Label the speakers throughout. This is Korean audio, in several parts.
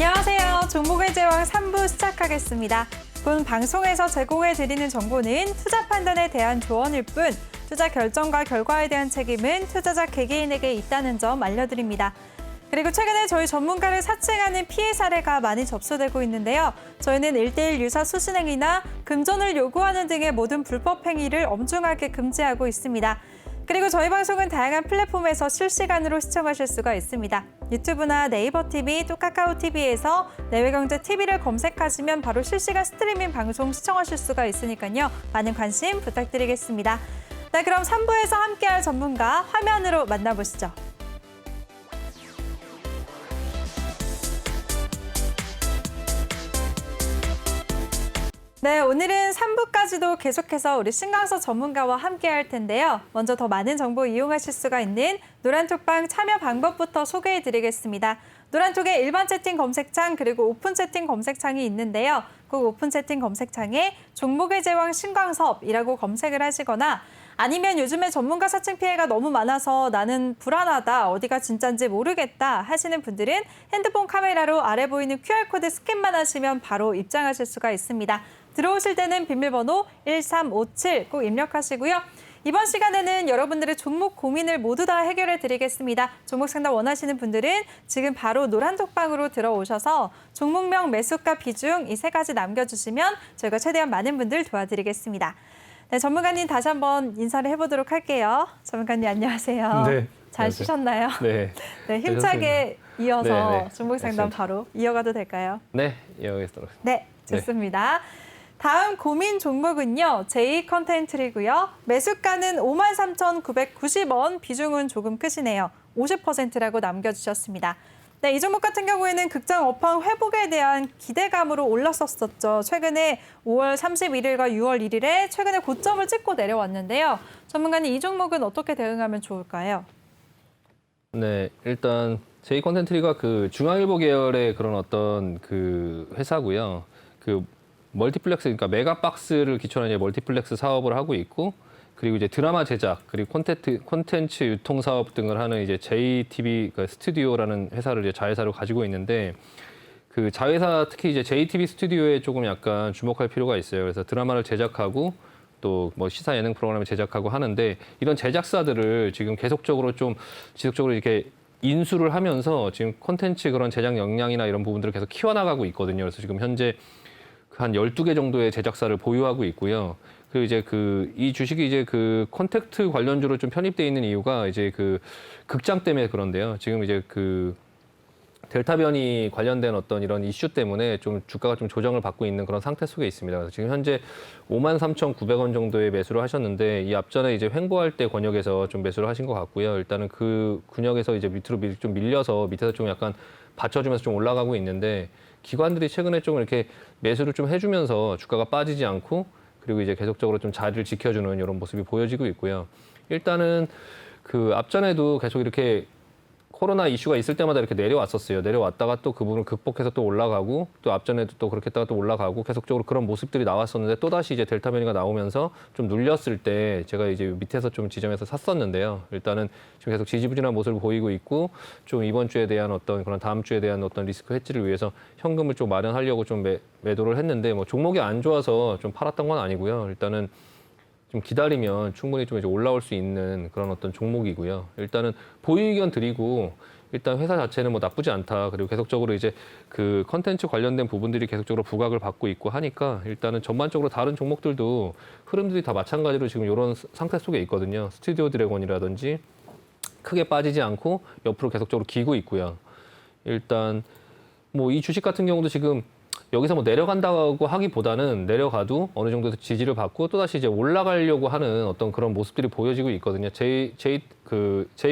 Speaker 1: 안녕하세요. 종목의 제왕 3부 시작하겠습니다. 본 방송에서 제공해드리는 정보는 투자 판단에 대한 조언일 뿐 투자 결정과 결과에 대한 책임은 투자자 개개인에게 있다는 점 알려드립니다. 그리고 최근에 저희 전문가를 사칭하는 피해 사례가 많이 접수되고 있는데요. 저희는 1:1 유사 수신행위나 금전을 요구하는 등의 모든 불법 행위를 엄중하게 금지하고 있습니다. 그리고 저희 방송은 다양한 플랫폼에서 실시간으로 시청하실 수가 있습니다. 유튜브나 네이버 TV, 또 카카오 TV에서 내외경제 TV를 검색하시면 바로 실시간 스트리밍 방송 시청하실 수가 있으니까요. 많은 관심 부탁드리겠습니다. 네, 그럼 3부에서 함께할 전문가 화면으로 만나보시죠. 네, 오늘은 3부까지도 계속해서 우리 신강서 전문가와 함께할 텐데요. 먼저 더 많은 정보 이용하실 수가 있는 노란톡방 참여 방법부터 소개해드리겠습니다. 노란톡에 일반 채팅 검색창 그리고 오픈 채팅 검색창이 있는데요. 꼭 오픈 채팅 검색창에 종목의 제왕 신광섭이라고 검색을 하시거나 아니면 요즘에 전문가 사칭 피해가 너무 많아서 나는 불안하다, 어디가 진짜인지 모르겠다 하시는 분들은 핸드폰 카메라로 아래 보이는 QR코드 스캔만 하시면 바로 입장하실 수가 있습니다. 들어오실 때는 비밀번호 1357 꼭 입력하시고요. 이번 시간에는 여러분들의 종목 고민을 모두 다 해결해 드리겠습니다. 종목 상담 원하시는 분들은 지금 바로 노란톡방으로 들어오셔서 종목명, 매수가, 비중 이 세 가지 남겨주시면 저희가 최대한 많은 분들 도와드리겠습니다. 네, 전문가님 다시 한번 인사를 해보도록 할게요. 전문가님 안녕하세요.
Speaker 2: 네.
Speaker 1: 잘 쉬셨나요?
Speaker 2: 네.
Speaker 1: 네, 힘차게 이어서
Speaker 2: 네.
Speaker 1: 종목 상담 바로 이어가도 될까요?
Speaker 2: 네, 이어가겠습니다.
Speaker 1: 네, 좋습니다. 다음 고민 종목은요. J-컨텐츠이고요. 매수가는 53,990원, 비중은 조금 크시네요. 50%라고 남겨주셨습니다. 네, 이 종목 같은 경우에는 극장 업황 회복에 대한 기대감으로 올랐었죠. 최근에 5월 31일과 6월 1일에 최근에 고점을 찍고 내려왔는데요. 전문가님, 이 종목은 어떻게 대응하면 좋을까요?
Speaker 2: 네, 일단 J-컨텐츠가 그 중앙일보 계열의 그런 어떤 그 회사고요. 그 멀티플렉스, 그러니까 메가박스를 기초로 한 멀티플렉스 사업을 하고 있고, 그리고 이제 드라마 제작, 그리고 콘텐츠 유통 사업 등을 하는 이제 JTB 그 스튜디오라는 회사를 이제 자회사로 가지고 있는데, 그 자회사 특히 이제 JTB 스튜디오에 조금 약간 주목할 필요가 있어요. 그래서 드라마를 제작하고 또 뭐 시사 예능 프로그램을 제작하고 하는데, 이런 제작사들을 지금 계속적으로 좀 지속적으로 이렇게 인수를 하면서 지금 콘텐츠 그런 제작 역량이나 이런 부분들을 계속 키워나가고 있거든요. 그래서 지금 현재 한 12개 정도의 제작사를 보유하고 있고요. 그리고 이제 이 주식이 이제 그 콘택트 관련주로 좀 편입돼 있는 이유가 이제 그 극장 때문에 그런데요. 지금 이제 그 델타 변이 관련된 어떤 이런 이슈 때문에 좀 주가가 좀 조정을 받고 있는 그런 상태 속에 있습니다. 그래서 지금 현재 53,900원 정도의 매수를 하셨는데, 이 앞전에 이제 횡보할 때 권역에서 좀 매수를 하신 것 같고요. 일단은 그 근역에서 이제 밑으로 좀 밀려서 밑에서 좀 약간 받쳐주면서 좀 올라가고 있는데, 기관들이 최근에 좀 이렇게 매수를 좀 해주면서 주가가 빠지지 않고, 그리고 이제 계속적으로 좀 자리를 지켜주는 이런 모습이 보여지고 있고요. 일단은 그 앞전에도 계속 이렇게 코로나 이슈가 있을 때마다 이렇게 내려왔었어요. 내려왔다가 또 그 부분을 극복해서 또 올라가고, 또 앞전에도 또 그렇게 했다가 또 올라가고, 계속적으로 그런 모습들이 나왔었는데, 또다시 이제 델타 변이가 나오면서 좀 눌렸을 때 제가 이제 밑에서 좀 지점에서 샀었는데요. 일단은 지금 계속 지지부진한 모습을 보이고 있고, 좀 이번 주에 대한 어떤 그런 다음 주에 대한 어떤 리스크 해지를 위해서 현금을 좀 마련하려고 좀 매도를 했는데, 뭐 종목이 안 좋아서 좀 팔았던 건 아니고요. 일단은 좀 기다리면 충분히 좀 이제 올라올 수 있는 그런 어떤 종목이고요. 일단은 보유 의견 드리고, 일단 회사 자체는 뭐 나쁘지 않다. 그리고 계속적으로 이제 그 컨텐츠 관련된 부분들이 계속적으로 부각을 받고 있고 하니까, 일단은 전반적으로 다른 종목들도 흐름들이 다 마찬가지로 지금 이런 상태 속에 있거든요. 스튜디오 드래곤이라든지 크게 빠지지 않고 옆으로 계속적으로 기고 있고요. 일단 뭐 이 주식 같은 경우도 지금 여기서 뭐 내려간다고 하기보다는 내려가도 어느 정도 지지를 받고 또다시 이제 올라가려고 하는 어떤 그런 모습들이 보여지고 있거든요. J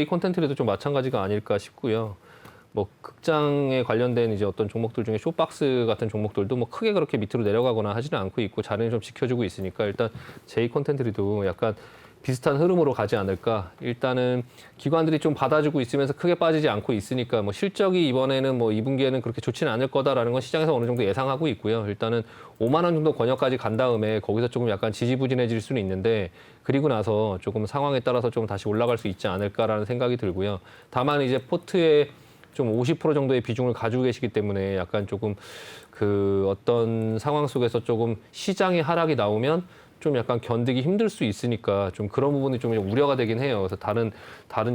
Speaker 2: 콘텐츠에도 좀 마찬가지가 아닐까 싶고요. 뭐 극장에 관련된 이제 어떤 종목들 중에 쇼박스 같은 종목들도 뭐 크게 그렇게 밑으로 내려가거나 하지는 않고 있고 자리는 좀 지켜주고 있으니까, 일단 J 콘텐츠도 약간 비슷한 흐름으로 가지 않을까. 일단은 기관들이 좀 받아주고 있으면서 크게 빠지지 않고 있으니까, 뭐 실적이 이번에는 뭐 2분기에는 그렇게 좋지는 않을 거다라는 건 시장에서 어느 정도 예상하고 있고요. 일단은 5만 원 정도 권역까지 간 다음에 거기서 조금 약간 지지부진해질 수는 있는데, 그리고 나서 조금 상황에 따라서 좀 다시 올라갈 수 있지 않을까라는 생각이 들고요. 다만 이제 포트에 좀 50% 정도의 비중을 가지고 계시기 때문에 약간 조금 그 어떤 상황 속에서 조금 시장의 하락이 나오면 좀 약간 견디기 힘들 수 있으니까 좀 그런 부분이 좀 우려가 되긴 해요. 그래서 다른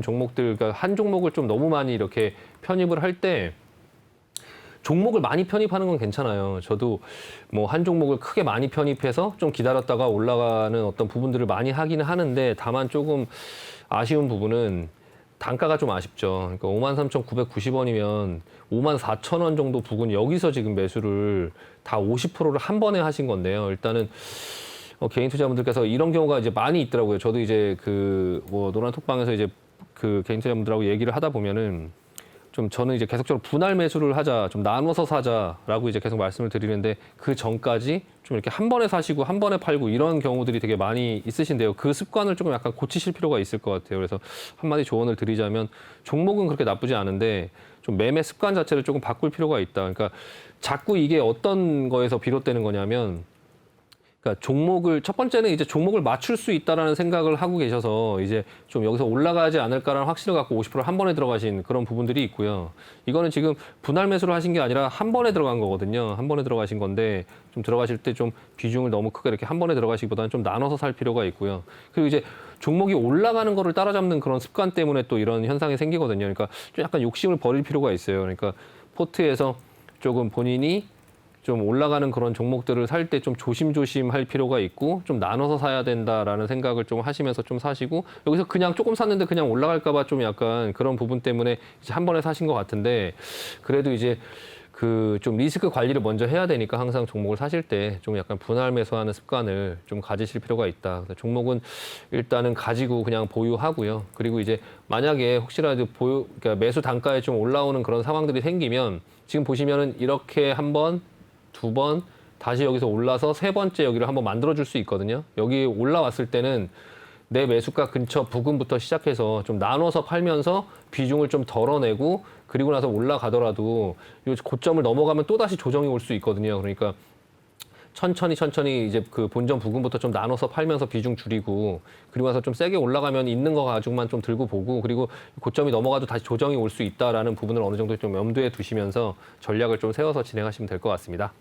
Speaker 2: 종목들, 그러니까 한 종목을 좀 너무 많이 이렇게 편입을 할 때 종목을 많이 편입하는 건 괜찮아요. 저도 뭐 한 종목을 크게 많이 편입해서 좀 기다렸다가 올라가는 어떤 부분들을 많이 하기는 하는데 다만 조금 아쉬운 부분은 단가가 좀 아쉽죠. 그러니까 53,990원이면 54,000원 정도 부근 여기서 지금 매수를 다 50%를 한 번에 하신 건데요. 일단은 개인 투자분들께서 이런 경우가 이제 많이 있더라고요. 저도 이제 그 뭐 노란톡방에서 이제 그 개인 투자분들하고 얘기를 하다 보면은 좀 저는 이제 계속적으로 분할 매수를 하자, 좀 나눠서 사자라고 이제 계속 말씀을 드리는데 그 전까지 좀 이렇게 한 번에 사시고 한 번에 팔고 이런 경우들이 되게 많이 있으신데요. 그 습관을 조금 약간 고치실 필요가 있을 것 같아요. 그래서 한마디 조언을 드리자면 종목은 그렇게 나쁘지 않은데 좀 매매 습관 자체를 조금 바꿀 필요가 있다. 그러니까 자꾸 이게 어떤 거에서 비롯되는 거냐면 그러니까 첫 번째는 이제 종목을 맞출 수 있다라는 생각을 하고 계셔서 이제 좀 여기서 올라가지 않을까라는 확신을 갖고 50% 한 번에 들어가신 그런 부분들이 있고요. 이거는 지금 분할 매수를 하신 게 아니라 한 번에 들어간 거거든요. 한 번에 들어가신 건데 좀 들어가실 때 좀 비중을 너무 크게 이렇게 한 번에 들어가시기보다는 좀 나눠서 살 필요가 있고요. 그리고 이제 종목이 올라가는 거를 따라잡는 그런 습관 때문에 또 이런 현상이 생기거든요. 그러니까 좀 약간 욕심을 버릴 필요가 있어요. 그러니까 포트에서 조금 본인이 좀 올라가는 그런 종목들을 살 때 좀 조심조심 할 필요가 있고 좀 나눠서 사야 된다라는 생각을 좀 하시면서 좀 사시고 여기서 그냥 조금 샀는데 그냥 올라갈까 봐 좀 약간 그런 부분 때문에 이제 한 번에 사신 것 같은데 그래도 이제 그 좀 리스크 관리를 먼저 해야 되니까 항상 종목을 사실 때 좀 약간 분할 매수하는 습관을 좀 가지실 필요가 있다. 그래서 종목은 일단은 가지고 그냥 보유하고요. 그리고 이제 만약에 혹시라도 그러니까 매수 단가에 좀 올라오는 그런 상황들이 생기면 지금 보시면은 이렇게 한번 두 번 다시 여기서 올라서 세 번째 여기를 한번 만들어줄 수 있거든요. 여기 올라왔을 때는 내 매수가 근처 부근부터 시작해서 좀 나눠서 팔면서 비중을 좀 덜어내고 그리고 나서 올라가더라도 이 고점을 넘어가면 또 다시 조정이 올 수 있거든요. 그러니까 천천히 이제 그 본전 부근부터 좀 나눠서 팔면서 비중 줄이고 그리고 나서 좀 세게 올라가면 있는 거 가지고만 좀 들고 보고 그리고 고점이 넘어가도 다시 조정이 올 수 있다라는 부분을 어느 정도 좀 염두에 두시면서 전략을 좀 세워서 진행하시면 될 것 같습니다.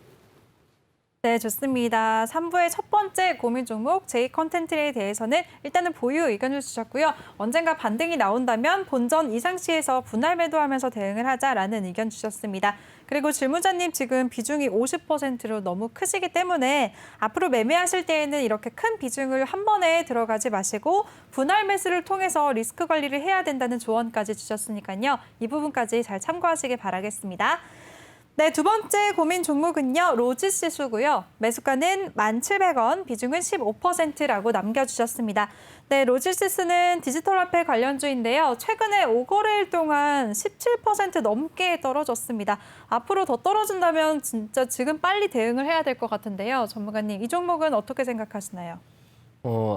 Speaker 1: 네, 좋습니다. 3부의 첫 번째 고민 종목 제이 컨텐츠에 대해서는 일단은 보유 의견을 주셨고요. 언젠가 반등이 나온다면 본전 이상시에서 분할 매도하면서 대응을 하자라는 의견 주셨습니다. 그리고 질문자님 지금 비중이 50%로 너무 크시기 때문에 앞으로 매매하실 때에는 이렇게 큰 비중을 한 번에 들어가지 마시고 분할 매수를 통해서 리스크 관리를 해야 된다는 조언까지 주셨으니까요. 이 부분까지 잘 참고하시길 바라겠습니다. 네, 두 번째 고민 종목은요. 로지시수고요. 매수가는 1,700원, 비중은 15%라고 남겨주셨습니다. 네, 로지시스는 디지털 화폐 관련주인데요. 최근에 5거래일 동안 17% 넘게 떨어졌습니다. 앞으로 더 떨어진다면 진짜 지금 빨리 대응을 해야 될 것 같은데요. 전문가님, 이 종목은 어떻게 생각하시나요?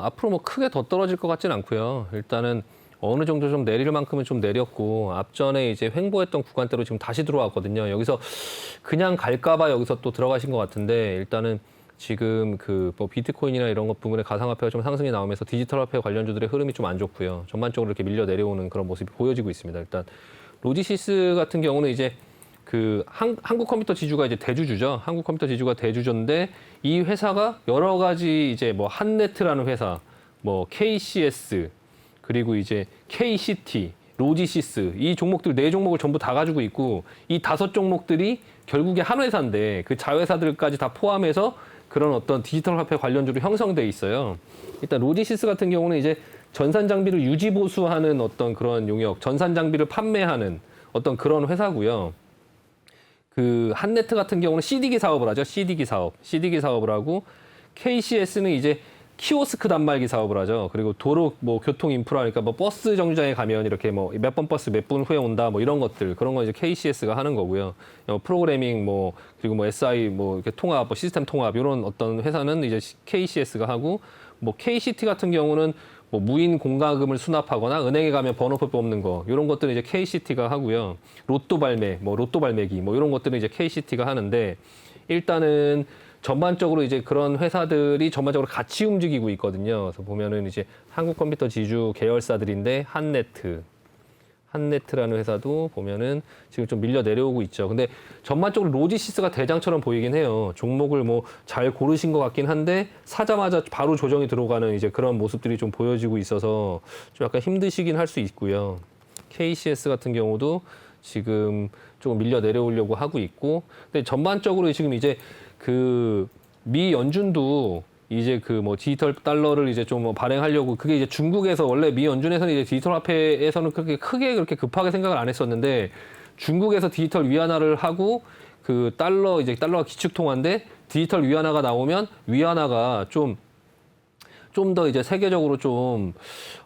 Speaker 2: 앞으로 뭐 크게 더 떨어질 것 같지는 않고요. 일단은 어느 정도 좀 내릴 만큼은 좀 내렸고 앞전에 이제 횡보했던 구간대로 지금 다시 들어왔거든요. 여기서 그냥 갈까봐 여기서 또 들어가신 것 같은데 일단은 지금 그 뭐 비트코인이나 이런 것 부분에 가상화폐가 좀 상승이 나오면서 디지털 화폐 관련주들의 흐름이 좀 안 좋고요. 전반적으로 이렇게 밀려 내려오는 그런 모습이 보여지고 있습니다. 일단 로지시스 같은 경우는 이제 그 한국 컴퓨터 지주가 이제 대주주죠. 한국 컴퓨터 지주가 대주주인데 이 회사가 여러 가지 이제 뭐 한네트라는 회사, 뭐 KCS 그리고 이제 KCT, 로지시스 이 종목들 네 종목을 전부 다 가지고 있고 이 5종목들이 결국에 한 회사인데 그 자회사들까지 다 포함해서 그런 어떤 디지털 화폐 관련주로 형성돼 있어요. 일단 로지시스 같은 경우는 이제 전산 장비를 유지 보수하는 어떤 그런 용역, 전산 장비를 판매하는 어떤 그런 회사고요. 그 한네트 같은 경우는 CD기 사업을 하죠. CD기 사업을 하고 KCS는 이제 키오스크 단말기 사업을 하죠. 그리고 도로 뭐 교통 인프라 그러니까 뭐 버스 정류장에 가면 이렇게 뭐 몇 번 버스 몇 분 후에 온다 뭐 이런 것들 그런 거 이제 KCS가 하는 거고요. 프로그래밍 뭐 그리고 뭐 SI 뭐 이렇게 통합 뭐 시스템 통합 이런 어떤 회사는 이제 KCS가 하고 뭐 KCT 같은 경우는 뭐 무인 공과금을 수납하거나 은행에 가면 번호표 뽑는 거 이런 것들은 이제 KCT가 하고요. 로또 발매 뭐 로또 발매기 뭐 이런 것들은 이제 KCT가 하는데 일단은 전반적으로 이제 그런 회사들이 전반적으로 같이 움직이고 있거든요. 그래서 보면은 이제 한국 컴퓨터 지주 계열사들인데 한네트, 한네트라는 회사도 보면은 지금 좀 밀려 내려오고 있죠. 근데 전반적으로 로지시스가 대장처럼 보이긴 해요. 종목을 뭐 잘 고르신 것 같긴 한데 사자마자 바로 조정이 들어가는 이제 그런 모습들이 좀 보여지고 있어서 좀 약간 힘드시긴 할 수 있고요. KCS 같은 경우도 지금 조금 밀려 내려오려고 하고 있고, 근데 전반적으로 지금 이제 그 미 연준도 이제 그 뭐 디지털 달러를 이제 좀 발행하려고, 그게 이제 중국에서 원래 미 연준에서는 이제 디지털 화폐에서는 그렇게 크게 그렇게 급하게 생각을 안 했었는데, 중국에서 디지털 위안화를 하고 그 달러 이제 달러가 기축통화인데 디지털 위안화가 나오면 위안화가 좀 더 이제 세계적으로 좀,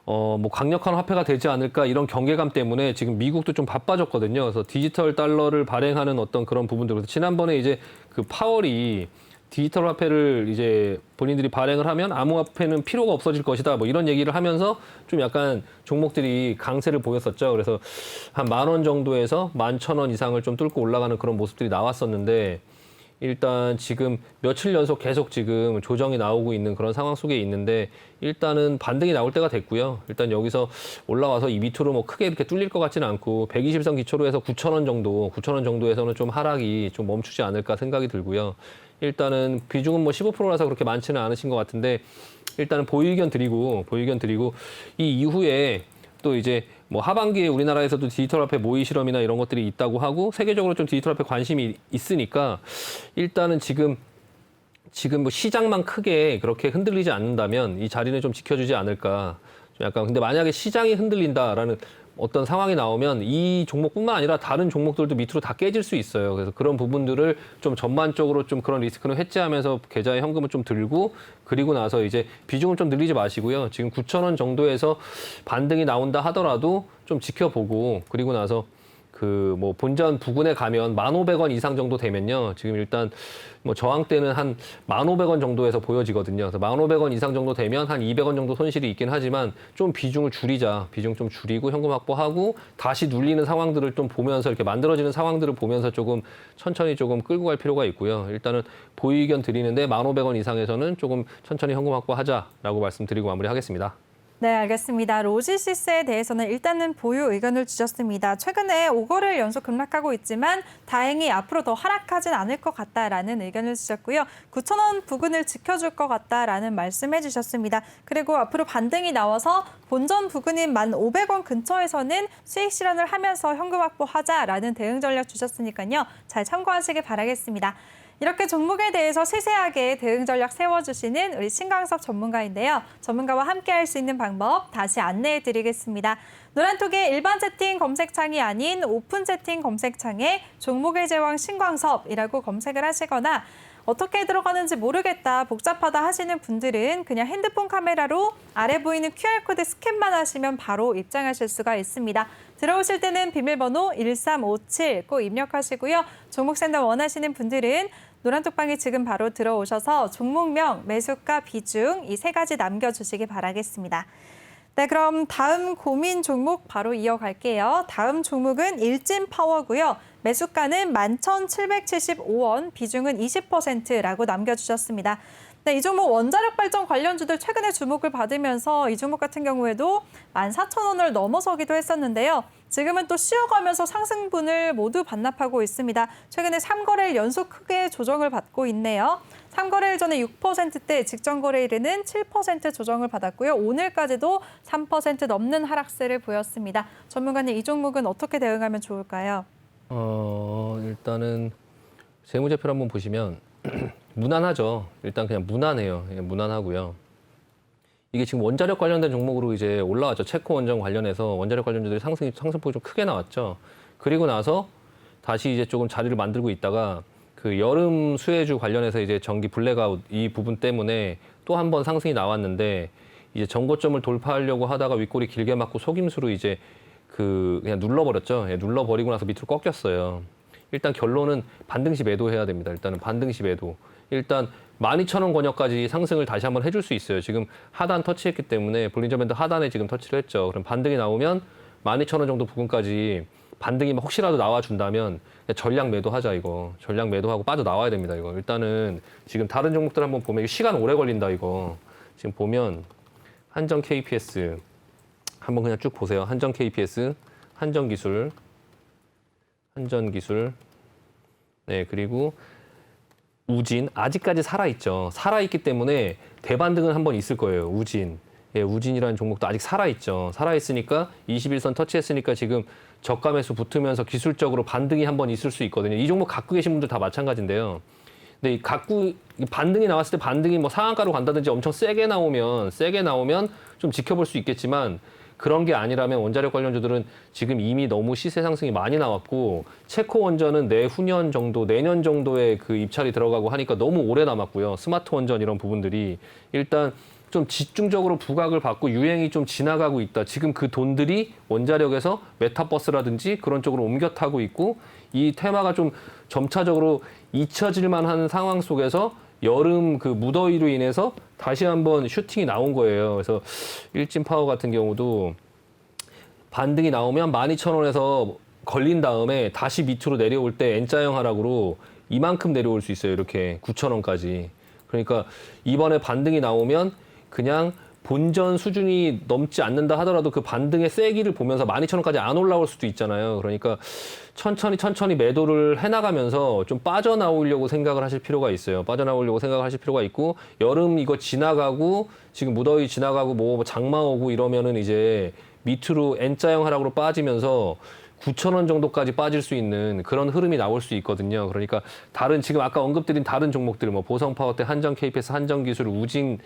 Speaker 2: 뭐 강력한 화폐가 되지 않을까 이런 경계감 때문에 지금 미국도 좀 바빠졌거든요. 그래서 디지털 달러를 발행하는 어떤 그런 부분들. 그래서 지난번에 이제 그 파월이 디지털 화폐를 이제 본인들이 발행을 하면 암호화폐는 필요가 없어질 것이다. 뭐 이런 얘기를 하면서 좀 약간 종목들이 강세를 보였었죠. 그래서 한 10,000원 정도에서 11,000원 이상을 좀 뚫고 올라가는 그런 모습들이 나왔었는데, 일단 지금 며칠 연속 계속 지금 조정이 나오고 있는 그런 상황 속에 있는데, 일단은 반등이 나올 때가 됐고요. 일단 여기서 올라와서 이 밑으로 뭐 크게 이렇게 뚫릴 것 같지는 않고 120선 기초로 해서 9,000원 정도에서는 좀 하락이 좀 멈추지 않을까 생각이 들고요. 일단은 비중은 뭐 15%라서 그렇게 많지는 않으신 것 같은데, 일단은 보유 의견 드리고 이 이후에 또 이제 뭐 하반기에 우리나라에서도 디지털 화폐 모의 실험이나 이런 것들이 있다고 하고, 세계적으로 좀 디지털 화폐 관심이 있으니까 일단은 지금 뭐 시장만 크게 그렇게 흔들리지 않는다면 이 자리는 좀 지켜주지 않을까. 좀 약간, 근데 만약에 시장이 흔들린다라는 어떤 상황이 나오면 이 종목뿐만 아니라 다른 종목들도 밑으로 다 깨질 수 있어요. 그래서 그런 부분들을 좀 전반적으로 좀 그런 리스크는 해지하면서 계좌에 현금을 좀 들고, 그리고 나서 이제 비중을 좀 늘리지 마시고요. 지금 9,000원 정도에서 반등이 나온다 하더라도 좀 지켜보고, 그리고 나서 그 뭐 본전 부근에 가면 1,500원 이상 정도 되면요. 지금 일단 뭐 저항대는 한 1,500원 정도에서 보여지거든요. 그래서 1,500원 이상 정도 되면 한 200원 정도 손실이 있긴 하지만 좀 비중을 줄이자. 비중 좀 줄이고 현금 확보하고 다시 눌리는 상황들을 좀 보면서, 이렇게 만들어지는 상황들을 보면서 조금 천천히 조금 끌고 갈 필요가 있고요. 일단은 보유 의견 드리는데 1,500원 이상에서는 조금 천천히 현금 확보하자라고 말씀드리고 마무리하겠습니다.
Speaker 1: 네, 알겠습니다. 로지시스에 대해서는 일단은 보유 의견을 주셨습니다. 최근에 5거래일 연속 급락하고 있지만 다행히 앞으로 더 하락하진 않을 것 같다라는 의견을 주셨고요. 9,000원 부근을 지켜줄 것 같다라는 말씀해 주셨습니다. 그리고 앞으로 반등이 나와서 본전 부근인 1,500원 근처에서는 수익 실현을 하면서 현금 확보하자라는 대응 전략 주셨으니까요. 잘 참고하시길 바라겠습니다. 이렇게 종목에 대해서 세세하게 대응 전략 세워주시는 우리 신광섭 전문가인데요. 전문가와 함께할 수 있는 방법 다시 안내해드리겠습니다. 노란톡의 일반 채팅 검색창이 아닌 오픈 채팅 검색창에 종목의 제왕 신광섭이라고 검색을 하시거나, 어떻게 들어가는지 모르겠다, 복잡하다 하시는 분들은 그냥 핸드폰 카메라로 아래 보이는 QR코드 스캔만 하시면 바로 입장하실 수가 있습니다. 들어오실 때는 비밀번호 1357 꼭 입력하시고요. 종목 상담 원하시는 분들은 노란톡방에 지금 바로 들어오셔서 종목명, 매수가, 비중 이 3가지 남겨주시기 바라겠습니다. 네, 그럼 다음 고민 종목 바로 이어갈게요. 다음 종목은 일진파워고요. 매수가는 11,775원, 비중은 20%라고 남겨주셨습니다. 네, 이 종목 원자력 발전 관련주들 최근에 주목을 받으면서 이 종목 같은 경우에도 14,000원을 넘어서기도 했었는데요. 지금은 또 쉬어가면서 상승분을 모두 반납하고 있습니다. 최근에 3거래일 연속 크게 조정을 받고 있네요. 3거래일 전에 6%대, 직전 거래일에는 7% 조정을 받았고요. 오늘까지도 3% 넘는 하락세를 보였습니다. 전문가님, 이 종목은 어떻게 대응하면 좋을까요?
Speaker 2: 일단은 재무제표를 한번 보시면 무난하죠. 일단 그냥 무난해요. 예, 무난하고요. 이게 지금 원자력 관련된 종목으로 이제 올라왔죠. 체코 원전 관련해서 원자력 관련주들이 상승폭이 좀 크게 나왔죠. 그리고 나서 다시 이제 조금 자리를 만들고 있다가 그 여름 수혜주 관련해서 이제 전기 블랙아웃 이 부분 때문에 또 한 번 상승이 나왔는데, 이제 전고점을 돌파하려고 하다가 윗골이 길게 맞고 속임수로 이제 그냥 눌러버렸죠. 예, 눌러버리고 나서 밑으로 꺾였어요. 일단 결론은 반등시 매도해야 됩니다. 일단은 반등시 매도. 일단 12,000원 권역까지 상승을 다시 한번 해줄 수 있어요. 지금 하단 터치했기 때문에 볼린저 밴드 하단에 지금 터치를 했죠. 그럼 반등이 나오면 12,000원 정도 부근까지 반등이 혹시라도 나와준다면 전량 매도하자 이거. 전량 매도하고 빠져나와야 됩니다 이거. 일단은 지금 다른 종목들 한번 보면 시간 오래 걸린다 이거. 지금 보면 한정 KPS 한번 그냥 쭉 보세요. 한정 KPS 한전기술. 네, 그리고 우진 아직까지 살아있죠. 살아있기 때문에 대반등은 한번 있을 거예요. 우진. 예, 우진이라는 종목도 아직 살아있죠. 살아있으니까 21선 터치했으니까 지금 저가 매수 붙으면서 기술적으로 반등이 한번 있을 수 있거든요. 이 종목 갖고 계신 분들 다 마찬가지인데요. 근데 이 반등이 나왔을 때 반등이 뭐 상한가로 간다든지 엄청 세게 나오면 좀 지켜볼 수 있겠지만 그런 게 아니라면 원자력 관련주들은 지금 이미 너무 시세 상승이 많이 나왔고 체코 원전은 내후년 정도, 내년 정도에 그 입찰이 들어가고 하니까 너무 오래 남았고요. 스마트 원전 이런 부분들이 일단 좀 집중적으로 부각을 받고 유행이 좀 지나가고 있다. 지금 그 돈들이 원자력에서 메타버스라든지 그런 쪽으로 옮겨 타고 있고 이 테마가 좀 점차적으로 잊혀질 만한 상황 속에서 여름 그 무더위로 인해서 다시 한번 슈팅이 나온 거예요. 그래서 일진파워 같은 경우도 반등이 나오면 12,000원에서 걸린 다음에 다시 밑으로 내려올 때 N자형 하락으로 이만큼 내려올 수 있어요. 이렇게 9,000원까지. 그러니까 이번에 반등이 나오면 그냥 본전 수준이 넘지 않는다 하더라도 그 반등의 세기를 보면서 12,000원까지 안 올라올 수도 있잖아요. 그러니까 천천히 매도를 해나가면서 좀 빠져나오려고 생각을 하실 필요가 있어요. 빠져나오려고 생각을 하실 필요가 있고 여름 이거 지나가고 지금 무더위 지나가고 뭐 장마 오고 이러면은 이제 밑으로 N자형 하락으로 빠지면서 9,000원 정도까지 빠질 수 있는 그런 흐름이 나올 수 있거든요. 그러니까 다른 지금 아까 언급드린 다른 종목들 뭐 보성파워텍, 한전 KPS, 한전기술, 우진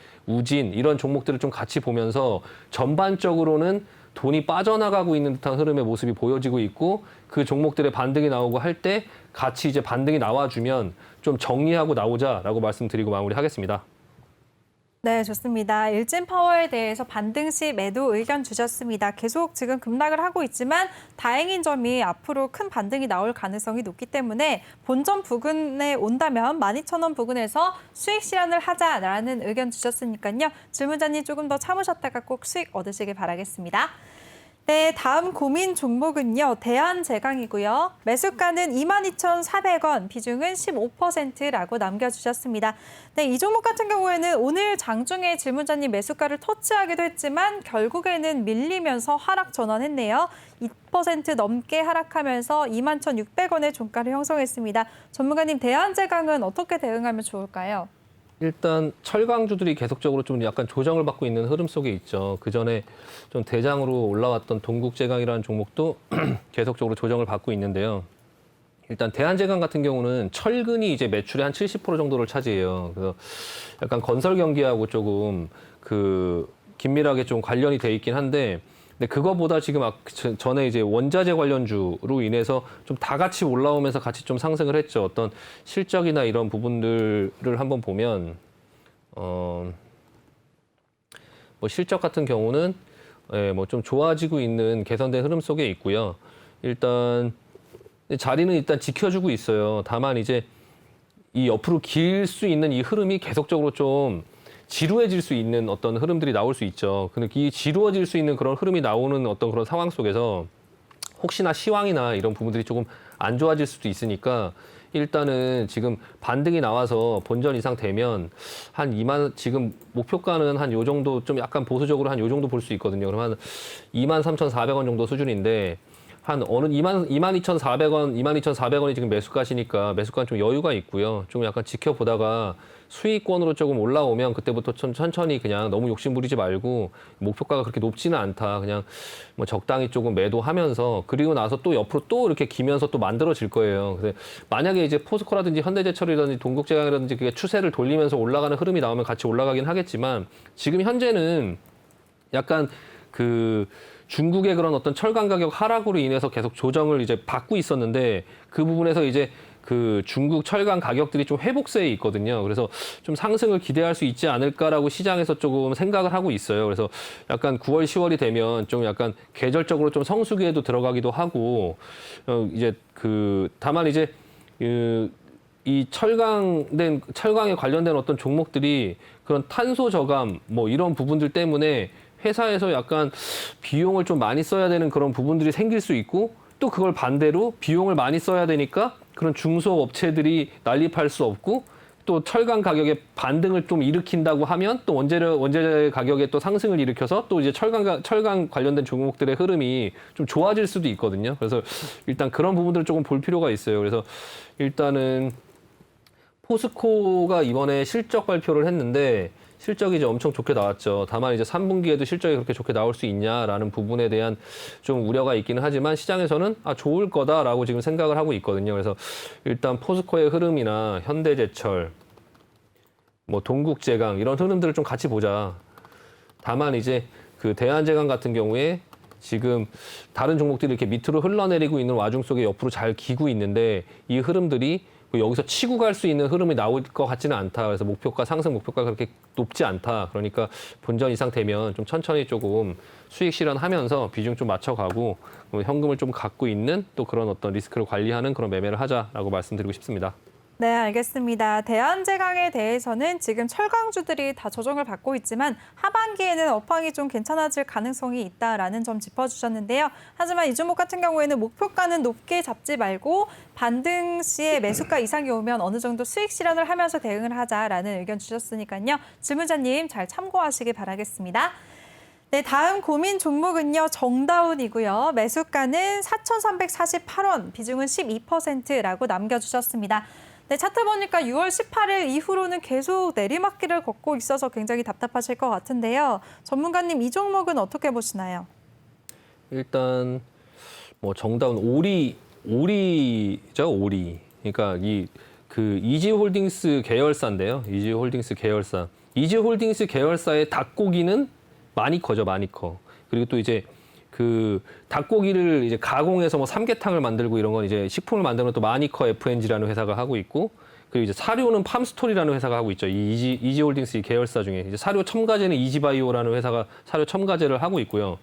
Speaker 2: 이런 종목들을 좀 같이 보면서 전반적으로는 돈이 빠져나가고 있는 듯한 흐름의 모습이 보여지고 있고 그 종목들의 반등이 나오고 할 때 같이 이제 반등이 나와주면 좀 정리하고 나오자라고 말씀드리고 마무리하겠습니다.
Speaker 1: 네, 좋습니다. 일진파워에 대해서 반등 시 매도 의견 주셨습니다. 계속 지금 급락을 하고 있지만 다행인 점이 앞으로 큰 반등이 나올 가능성이 높기 때문에 본전 부근에 온다면 12,000원 부근에서 수익 실현을 하자라는 의견 주셨으니까요. 질문자님 조금 더 참으셨다가 꼭 수익 얻으시길 바라겠습니다. 네, 다음 고민 종목은요. 대한제강이고요. 매수가는 22,400원, 비중은 15%라고 남겨주셨습니다. 네, 이 종목 같은 경우에는 오늘 장중에 질문자님 매수가를 터치하기도 했지만 결국에는 밀리면서 하락 전환했네요. 2% 넘게 하락하면서 21,600원의 종가를 형성했습니다. 전문가님, 대한제강은 어떻게 대응하면 좋을까요?
Speaker 2: 일단 철강주들이 계속적으로 좀 약간 조정을 받고 있는 흐름 속에 있죠. 그 전에 좀 대장으로 올라왔던 동국제강이라는 종목도 계속적으로 조정을 받고 있는데요. 일단 대한제강 같은 경우는 철근이 이제 매출의 한 70% 정도를 차지해요. 그래서 약간 건설 경기하고 조금 그 긴밀하게 좀 관련이 돼 있긴 한데 근데 그거보다 지금 전에 이제 원자재 관련주로 인해서 좀 다 같이 올라오면서 같이 좀 상승을 했죠. 어떤 실적이나 이런 부분들을 한번 보면 뭐 실적 같은 경우는 뭐 좀 좋아지고 있는 개선된 흐름 속에 있고요. 일단 자리는 일단 지켜주고 있어요. 다만 이제 이 옆으로 길 수 있는 이 흐름이 계속적으로 좀 지루해질 수 있는 어떤 흐름들이 나올 수 있죠. 근데 이 지루해질 수 있는 그런 흐름이 나오는 어떤 그런 상황 속에서 혹시나 시황이나 이런 부분들이 조금 안 좋아질 수도 있으니까 일단은 지금 반등이 나와서 본전 이상 되면 한 2만 지금 목표가는 한 요 정도 좀 약간 보수적으로 한 요 정도 볼 수 있거든요. 그러면 23,400원 정도 수준인데 한 어느 22,400원, 22,400원이 지금 매수가시니까 매수가는 좀 여유가 있고요. 좀 약간 지켜보다가 수익권으로 조금 올라오면 그때부터 천천히 그냥 너무 욕심 부리지 말고 목표가가 그렇게 높지는 않다. 그냥 뭐 적당히 조금 매도하면서 그리고 나서 또 옆으로 또 이렇게 기면서 또 만들어질 거예요. 근데 만약에 이제 포스코라든지 현대제철이라든지 동국제강이라든지 그게 추세를 돌리면서 올라가는 흐름이 나오면 같이 올라가긴 하겠지만 지금 현재는 약간 그 중국의 그런 어떤 철강 가격 하락으로 인해서 계속 조정을 이제 받고 있었는데 그 부분에서 이제 그 중국 철강 가격들이 좀 회복세에 있거든요. 그래서 좀 상승을 기대할 수 있지 않을까라고 시장에서 조금 생각을 하고 있어요. 그래서 약간 9월, 10월이 되면 좀 약간 계절적으로 좀 성수기에도 들어가기도 하고 이제 그 다만 이제 이 철강에 관련된 어떤 종목들이 그런 탄소 저감 뭐 이런 부분들 때문에 회사에서 약간 비용을 좀 많이 써야 되는 그런 부분들이 생길 수 있고 또 그걸 반대로 비용을 많이 써야 되니까 그런 중소업체들이 난립할 수 없고 또 철강 가격의 반등을 좀 일으킨다고 하면 또 원재료 가격의 또 상승을 일으켜서 또 이제 철강 관련된 종목들의 흐름이 좀 좋아질 수도 있거든요. 그래서 일단 그런 부분들을 조금 볼 필요가 있어요. 그래서 일단은 포스코가 이번에 실적 발표를 했는데 실적이 이제 엄청 좋게 나왔죠. 다만 이제 3분기에도 실적이 그렇게 좋게 나올 수 있냐라는 부분에 대한 좀 우려가 있기는 하지만 시장에서는 좋을 거다라고 지금 생각을 하고 있거든요. 그래서 일단 포스코의 흐름이나 현대제철, 뭐 동국제강 이런 흐름들을 좀 같이 보자. 다만 이제 그 대한제강 같은 경우에 지금 다른 종목들이 이렇게 밑으로 흘러내리고 있는 와중 속에 옆으로 잘 기고 있는데 이 흐름들이 여기서 치고 갈 수 있는 흐름이 나올 것 같지는 않다. 그래서 목표가 상승 목표가 그렇게 높지 않다. 그러니까 본전 이상 되면 좀 천천히 조금 수익 실현하면서 비중 좀 맞춰가고 현금을 좀 갖고 있는 또 그런 어떤 리스크를 관리하는 그런 매매를 하자라고 말씀드리고 싶습니다.
Speaker 1: 네, 알겠습니다. 대한제강에 대해서는 지금 철강주들이 다 조정을 받고 있지만 하반기에는 업황이 좀 괜찮아질 가능성이 있다라는 점 짚어주셨는데요. 하지만 이 종목 같은 경우에는 목표가는 높게 잡지 말고 반등 시에 매수가 이상이 오면 어느 정도 수익 실현을 하면서 대응을 하자라는 의견 주셨으니까요. 질문자님 잘 참고하시기 바라겠습니다. 네, 다음 고민 종목은요. 정다운이고요. 매수가는 4,348원, 비중은 12%라고 남겨주셨습니다. 네, 차트 보니까 6월 18일 이후로는 계속 내리막길을 걷고 있어서 굉장히 답답하실 것 같은데요. 전문가님, 이 종목은 어떻게 보시나요?
Speaker 2: 일단 뭐 정다운 오리죠, 오리. 그러니까 그 이지홀딩스 계열사인데요. 이지홀딩스 계열사. 이지홀딩스 계열사의 닭고기는 많이 커. 그리고 또 이제 그 닭고기를 이제 가공해서 뭐 삼계탕을 만들고 이런 건 이제 식품을 만드는 또 마니커 FNG라는 회사가 하고 있고, 그리고 이제 사료는 팜스토리라는 회사가 하고 있죠. 이 이지홀딩스 계열사 중에 이제 사료 첨가제는 이지바이오라는 회사가 사료 첨가제를 하고 있고요.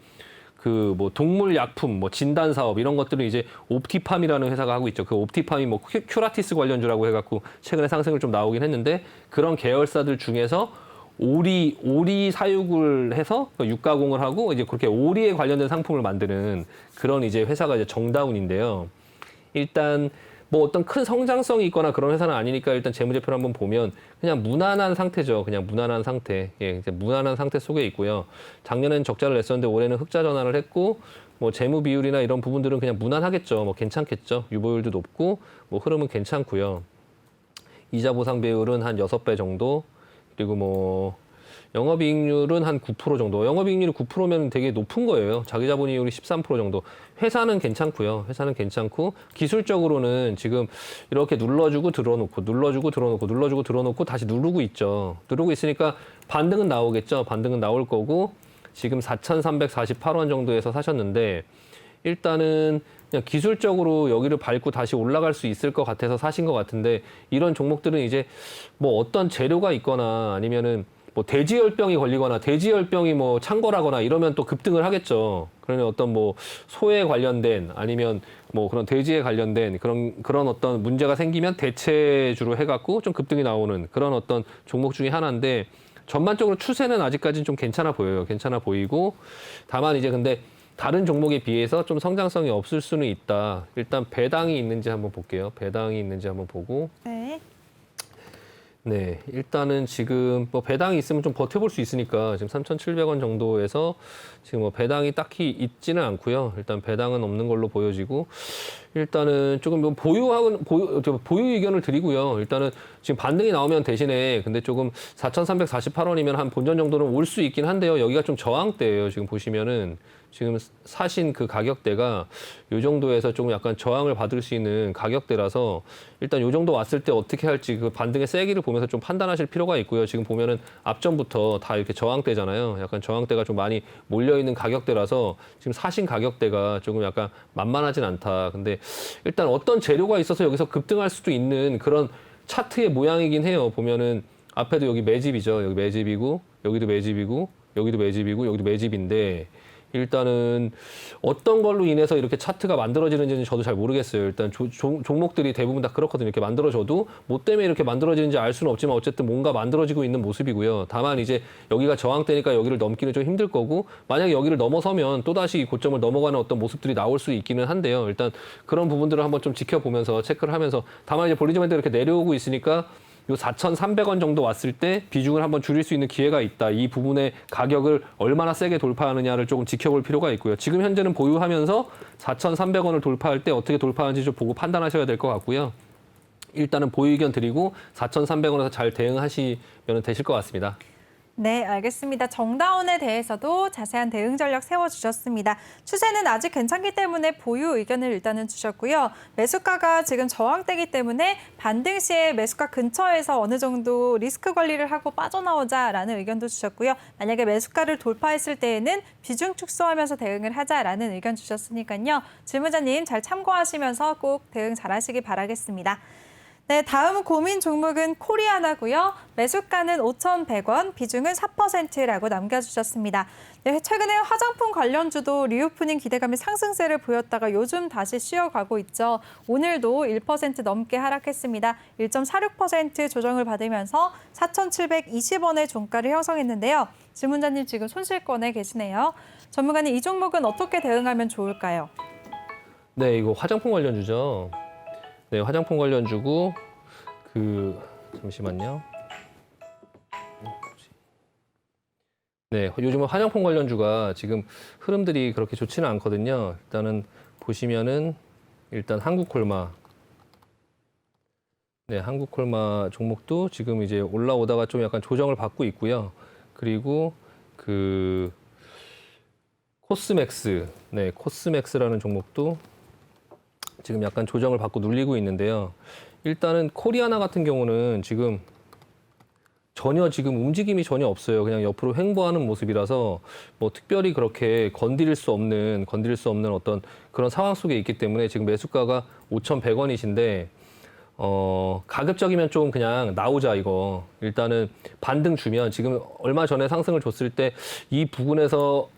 Speaker 2: 그 뭐 동물 약품, 뭐 진단 사업 이런 것들은 이제 옵티팜이라는 회사가 하고 있죠. 그 옵티팜이 뭐 큐라티스 관련주라고 해갖고 최근에 상승을 좀 나오긴 했는데, 그런 계열사들 중에서 오리 사육을 해서 육가공을 하고 이제 그렇게 오리에 관련된 상품을 만드는 그런 이제 회사가 이제 정다운인데요. 일단 뭐 어떤 큰 성장성이 있거나 그런 회사는 아니니까 일단 재무제표를 한번 보면 그냥 무난한 상태죠. 그냥 무난한 상태. 예, 이제 무난한 상태 속에 있고요. 작년에는 적자를 냈었는데 올해는 흑자 전환을 했고, 뭐 재무 비율이나 이런 부분들은 그냥 무난하겠죠. 뭐 괜찮겠죠. 유보율도 높고 뭐 흐름은 괜찮고요. 이자 보상 비율은 한 6배 정도. 그리고 뭐 영업이익률은 한 9% 정도. 영업이익률이 9%면 되게 높은 거예요. 자기자본이익률이 13% 정도. 회사는 괜찮고요. 회사는 괜찮고 기술적으로는 지금 이렇게 눌러주고 들어놓고 눌러주고 들어놓고 눌러주고 들어놓고 다시 누르고 있죠. 누르고 있으니까 반등은 나오겠죠. 반등은 나올 거고 지금 4,348원 정도에서 사셨는데 일단은 그냥 기술적으로 여기를 밟고 다시 올라갈 수 있을 것 같아서 사신 것 같은데, 이런 종목들은 이제 뭐 어떤 재료가 있거나 아니면은 뭐 돼지열병이 걸리거나 돼지열병이 뭐 창궐하거나 이러면 또 급등을 하겠죠. 그러면 어떤 뭐 소에 관련된 아니면 뭐 그런 돼지에 관련된 그런 어떤 문제가 생기면 대체주로 해갖고 좀 급등이 나오는 그런 어떤 종목 중에 하나인데, 전반적으로 추세는 아직까지는 좀 괜찮아 보여요. 괜찮아 보이고, 다만 이제 근데 다른 종목에 비해서 좀 성장성이 없을 수는 있다. 일단 배당이 있는지 한번 볼게요. 배당이 있는지 한번 보고.
Speaker 1: 네.
Speaker 2: 네, 일단은 지금 뭐 배당이 있으면 좀 버텨볼 수 있으니까 지금 3,700원 정도에서 지금 뭐 배당이 딱히 있지는 않고요. 일단 배당은 없는 걸로 보여지고, 일단은 조금 뭐 보유 의견을 드리고요. 일단은 지금 반등이 나오면 대신에 근데 조금 4,348원이면 한 본전 정도는 올 수 있긴 한데요. 여기가 좀 저항대예요. 지금 보시면은 지금 사신 그 가격대가 이 정도에서 조금 약간 저항을 받을 수 있는 가격대라서 일단 이 정도 왔을 때 어떻게 할지 그 반등의 세기를 보면서 좀 판단하실 필요가 있고요. 지금 보면은 앞전부터 다 이렇게 저항대잖아요. 약간 저항대가 좀 많이 몰려있는 가격대라서 지금 사신 가격대가 조금 약간 만만하진 않다. 근데 일단 어떤 재료가 있어서 여기서 급등할 수도 있는 그런 차트의 모양이긴 해요. 보면은 앞에도 여기 매집이죠. 여기 매집이고 여기도 매집이고 여기도 매집이고 여기도 매집인데, 일단은 어떤 걸로 인해서 이렇게 차트가 만들어지는지는 저도 잘 모르겠어요. 일단 종목들이 대부분 다 그렇거든요. 이렇게 만들어져도 뭐 때문에 이렇게 만들어지는지 알 수는 없지만 어쨌든 뭔가 만들어지고 있는 모습이고요. 다만 이제 여기가 저항대니까 여기를 넘기는 좀 힘들 거고, 만약에 여기를 넘어서면 또다시 고점을 넘어가는 어떤 모습들이 나올 수 있기는 한데요. 일단 그런 부분들을 한번 좀 지켜보면서 체크를 하면서, 다만 이제 볼리지먼트 이렇게 내려오고 있으니까 요 4,300원 정도 왔을 때 비중을 한번 줄일 수 있는 기회가 있다. 이 부분의 가격을 얼마나 세게 돌파하느냐를 조금 지켜볼 필요가 있고요. 지금 현재는 보유하면서 4,300원을 돌파할 때 어떻게 돌파하는지 좀 보고 판단하셔야 될 것 같고요. 일단은 보유 의견 드리고 4,300원에서 잘 대응하시면 되실 것 같습니다.
Speaker 1: 네, 알겠습니다. 정다운에 대해서도 자세한 대응 전략 세워주셨습니다. 추세는 아직 괜찮기 때문에 보유 의견을 일단은 주셨고요. 매수가가 지금 저항대기 때문에 반등 시에 매수가 근처에서 어느 정도 리스크 관리를 하고 빠져나오자라는 의견도 주셨고요. 만약에 매수가를 돌파했을 때에는 비중 축소하면서 대응을 하자라는 의견 주셨으니까요. 질문자님 잘 참고하시면서 꼭 대응 잘하시기 바라겠습니다. 네, 다음 고민 종목은 코리아나고요. 매수가는 5,100원, 비중은 4%라고 남겨주셨습니다. 네, 최근에 화장품 관련주도 리오프닝 기대감이 상승세를 보였다가 요즘 다시 쉬어가고 있죠. 오늘도 1% 넘게 하락했습니다. 1.46% 조정을 받으면서 4,720원의 종가를 형성했는데요. 질문자님 지금 손실권에 계시네요. 전문가님 이 종목은 어떻게 대응하면 좋을까요?
Speaker 2: 네, 이거 화장품 관련주죠. 네, 화장품 관련주고 잠시만요. 네, 요즘은 화장품 관련주가 지금 흐름들이 그렇게 좋지는 않거든요. 일단은 보시면은 일단 한국콜마. 네, 한국콜마 종목도 지금 이제 올라오다가 좀 약간 조정을 받고 있고요. 그리고 코스맥스. 네, 코스맥스라는 종목도 지금 약간 조정을 받고 눌리고 있는데요. 일단은 코리아나 같은 경우는 지금 전혀 지금 움직임이 전혀 없어요. 그냥 옆으로 횡보하는 모습이라서 뭐 특별히 그렇게 건드릴 수 없는 어떤 그런 상황 속에 있기 때문에 지금 매수가가 5,100원이신데 가급적이면 좀 그냥 나오자 이거. 일단은 반등 주면 지금 얼마 전에 상승을 줬을 때 이 부분에서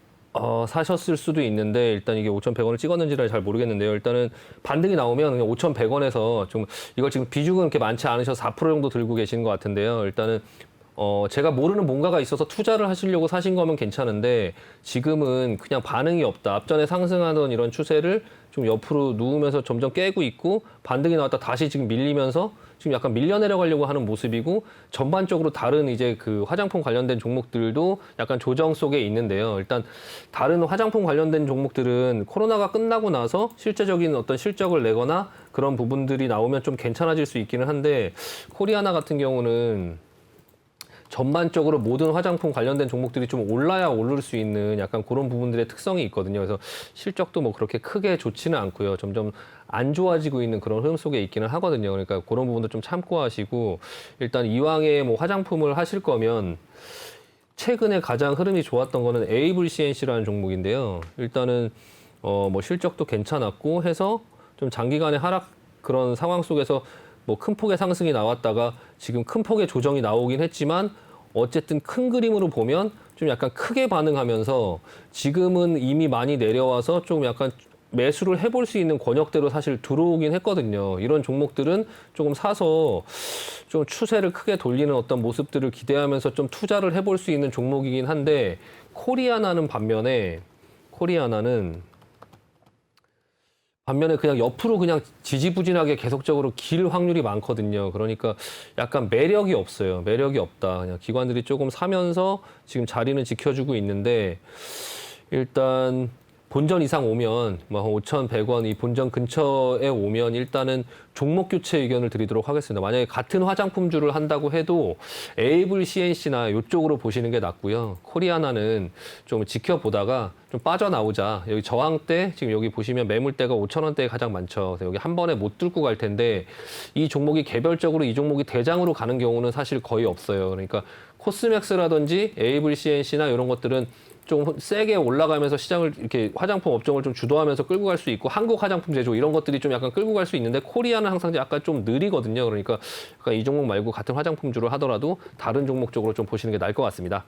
Speaker 2: 사셨을 수도 있는데 일단 이게 5,100원을 찍었는지를 잘 모르겠는데요. 일단은 반등이 나오면 그냥 5,100원에서 좀 이걸 지금 비중은 그렇게 많지 않으셔서 4% 정도 들고 계시는 것 같은데요. 일단은 제가 모르는 뭔가가 있어서 투자를 하시려고 사신 거면 괜찮은데 지금은 그냥 반응이 없다. 앞전에 상승하던 이런 추세를 좀 옆으로 누우면서 점점 깨고 있고 반등이 나왔다 다시 지금 밀리면서 지금 약간 밀려 내려가려고 하는 모습이고 전반적으로 다른 이제 그 화장품 관련된 종목들도 약간 조정 속에 있는데요. 일단 다른 화장품 관련된 종목들은 코로나가 끝나고 나서 실제적인 어떤 실적을 내거나 그런 부분들이 나오면 좀 괜찮아질 수 있기는 한데 코리아나 같은 경우는 전반적으로 모든 화장품 관련된 종목들이 좀 올라야 오를 수 있는 약간 그런 부분들의 특성이 있거든요. 그래서 실적도 뭐 그렇게 크게 좋지는 않고요. 점점 안 좋아지고 있는 그런 흐름 속에 있기는 하거든요. 그러니까 그런 부분도 좀 참고하시고 일단 이왕에 뭐 화장품을 하실 거면 최근에 가장 흐름이 좋았던 거는 에이블 CNC라는 종목인데요. 일단은 뭐 실적도 괜찮았고 해서 좀 장기간의 하락 그런 상황 속에서 뭐 큰 폭의 상승이 나왔다가 지금 큰 폭의 조정이 나오긴 했지만 어쨌든 큰 그림으로 보면 좀 약간 크게 반응하면서 지금은 이미 많이 내려와서 좀 약간 매수를 해볼 수 있는 권역대로 사실 들어오긴 했거든요. 이런 종목들은 조금 사서 좀 추세를 크게 돌리는 어떤 모습들을 기대하면서 좀 투자를 해볼 수 있는 종목이긴 한데 코리아나는 반면에 그냥 옆으로 그냥 지지부진하게 계속적으로 길 확률이 많거든요. 그러니까 약간 매력이 없어요. 매력이 없다. 그냥 기관들이 조금 사면서 지금 자리는 지켜주고 있는데 일단 본전 이상 오면 뭐 5,100원 이 본전 근처에 오면 일단은 종목 교체 의견을 드리도록 하겠습니다. 만약에 같은 화장품주를 한다고 해도 에이블 CNC나 이쪽으로 보시는 게 낫고요. 코리아나는 좀 지켜보다가 좀 빠져나오자. 여기 저항대 지금 여기 보시면 매물대가 5,000원대에 가장 많죠. 그래서 여기 한 번에 못 뚫고 갈 텐데 이 종목이 개별적으로 이 종목이 대장으로 가는 경우는 사실 거의 없어요. 그러니까 코스맥스라든지 에이블 CNC나 이런 것들은 좀 세게 올라가면서 시장을 이렇게 화장품 업종을 좀 주도하면서 끌고 갈 수 있고 한국 화장품 제조 이런 것들이 좀 약간 끌고 갈 수 있는데 코리아는 항상 약간 좀 느리거든요. 그러니까 약간 이 종목 말고 같은 화장품주를 하더라도 다른 종목 쪽으로 좀 보시는 게 나을 것 같습니다.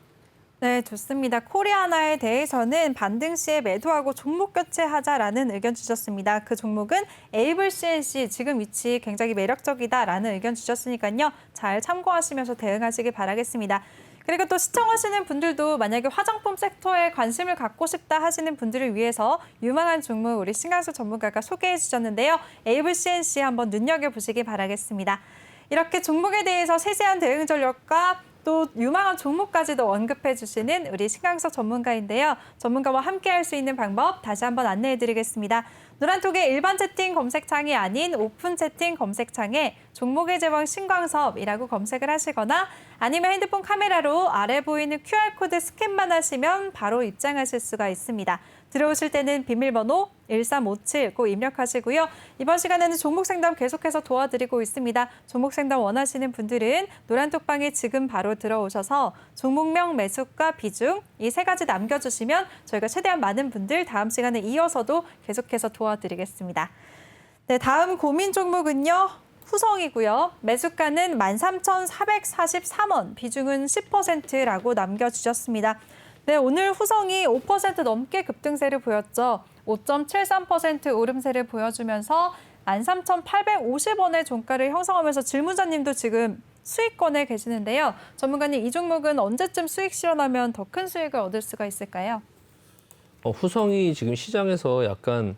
Speaker 1: 네, 좋습니다. 코리아나에 대해서는 반등 시에 매도하고 종목 교체하자라는 의견 주셨습니다. 그 종목은 에이블 CNC 지금 위치 굉장히 매력적이다라는 의견 주셨으니까요. 잘 참고하시면서 대응하시기 바라겠습니다. 그리고 또 시청하시는 분들도 만약에 화장품 섹터에 관심을 갖고 싶다 하시는 분들을 위해서 유망한 종목 우리 신강수 전문가가 소개해 주셨는데요. 에이블 CNC 한번 눈여겨보시기 바라겠습니다. 이렇게 종목에 대해서 세세한 대응 전략과 또 유망한 종목까지도 언급해 주시는 우리 신강석 전문가인데요. 전문가와 함께 할 수 있는 방법 다시 한번 안내해 드리겠습니다. 노란톡의 일반 채팅 검색창이 아닌 오픈 채팅 검색창에 종목의 제왕 신광섭이라고 검색을 하시거나 아니면 핸드폰 카메라로 아래 보이는 QR코드 스캔만 하시면 바로 입장하실 수가 있습니다. 들어오실 때는 비밀번호 1357 꼭 입력하시고요. 이번 시간에는 종목 상담 계속해서 도와드리고 있습니다. 종목 상담 원하시는 분들은 노란톡방에 지금 바로 들어오셔서 종목명, 매수가, 비중 이 세 가지 남겨주시면 저희가 최대한 많은 분들 다음 시간에 이어서도 계속해서 도와드리겠습니다. 네, 다음 고민 종목은요. 후성이고요. 매수가는 13,443원, 비중은 10%라고 남겨주셨습니다. 네, 오늘 후성이 5% 넘게 급등세를 보였죠. 5.73% 오름세를 보여주면서 13,850원의 종가를 형성하면서 질문자님도 지금 수익권에 계시는데요. 전문가님, 이 종목은 언제쯤 수익 실현하면 더 큰 수익을 얻을 수가 있을까요?
Speaker 2: 후성이 지금 시장에서 약간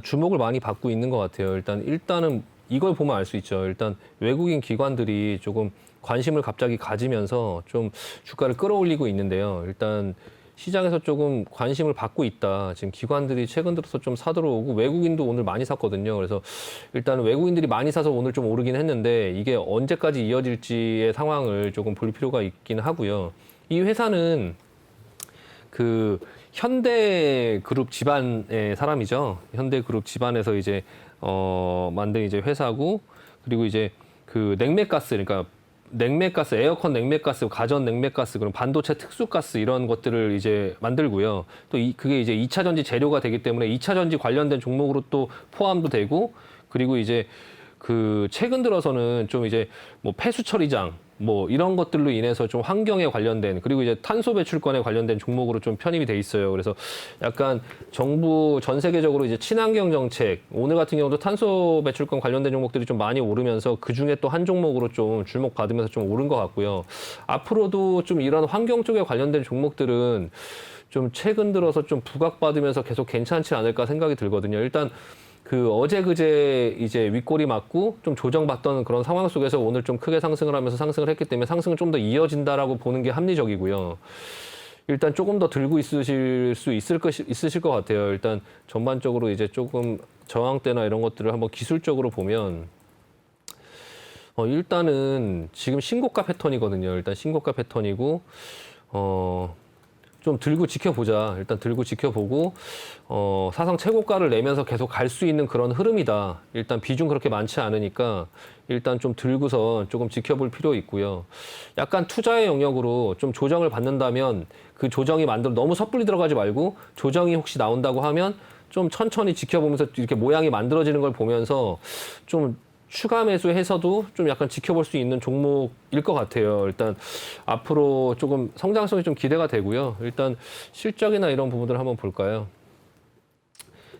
Speaker 2: 주목을 많이 받고 있는 것 같아요. 일단은 이걸 보면 알 수 있죠. 일단 외국인 기관들이 조금 관심을 갑자기 가지면서 좀 주가를 끌어올리고 있는데요. 일단 시장에서 조금 관심을 받고 있다. 지금 기관들이 최근 들어서 좀 사들어오고 외국인도 오늘 많이 샀거든요. 그래서 일단 외국인들이 많이 사서 오늘 좀 오르긴 했는데 이게 언제까지 이어질지의 상황을 조금 볼 필요가 있긴 하고요. 이 회사는 그 현대그룹 집안의 사람이죠. 현대그룹 집안에서 이제 만든 이제 회사고 그리고 이제 그 냉매가스 그러니까 냉매가스, 에어컨 냉매가스, 가전 냉매가스, 그럼 반도체 특수가스 이런 것들을 이제 만들고요. 또 그게 이제 2차 전지 재료가 되기 때문에 2차 전지 관련된 종목으로 또 포함도 되고 그리고 이제 그 최근 들어서는 좀 이제 뭐 폐수 처리장 뭐 이런 것들로 인해서 좀 환경에 관련된 그리고 이제 탄소 배출권에 관련된 종목으로 좀 편입이 돼 있어요. 그래서 약간 정부 전 세계적으로 이제 친환경 정책 오늘 같은 경우도 탄소 배출권 관련된 종목들이 좀 많이 오르면서 그 중에 또 한 종목으로 좀 주목받으면서 좀 오른 것 같고요. 앞으로도 좀 이런 환경 쪽에 관련된 종목들은 좀 최근 들어서 좀 부각받으면서 계속 괜찮지 않을까 생각이 들거든요. 일단 그 어제 그제 이제 윗골이 맞고 좀 조정받던 그런 상황 속에서 오늘 좀 크게 상승을 하면서 상승을 했기 때문에 상승은 좀 더 이어진다라고 보는 게 합리적이고요. 일단 조금 더 들고 있으실 수 있으실 것 같아요. 일단 전반적으로 이제 조금 저항대나 이런 것들을 한번 기술적으로 보면 일단은 지금 신고가 패턴이거든요. 일단 신고가 패턴이고 좀 들고 지켜보자. 일단 들고 지켜보고 사상 최고가를 내면서 계속 갈 수 있는 그런 흐름이다. 일단 비중 그렇게 많지 않으니까 일단 좀 들고서 조금 지켜볼 필요 있고요. 약간 투자의 영역으로 좀 조정을 받는다면 그 조정이 너무 섣불리 들어가지 말고 조정이 혹시 나온다고 하면 좀 천천히 지켜보면서 이렇게 모양이 만들어지는 걸 보면서 좀 추가 매수해서도 좀 약간 지켜볼 수 있는 종목일 것 같아요. 일단 앞으로 조금 성장성이 좀 기대가 되고요. 일단 실적이나 이런 부분들을 한번 볼까요?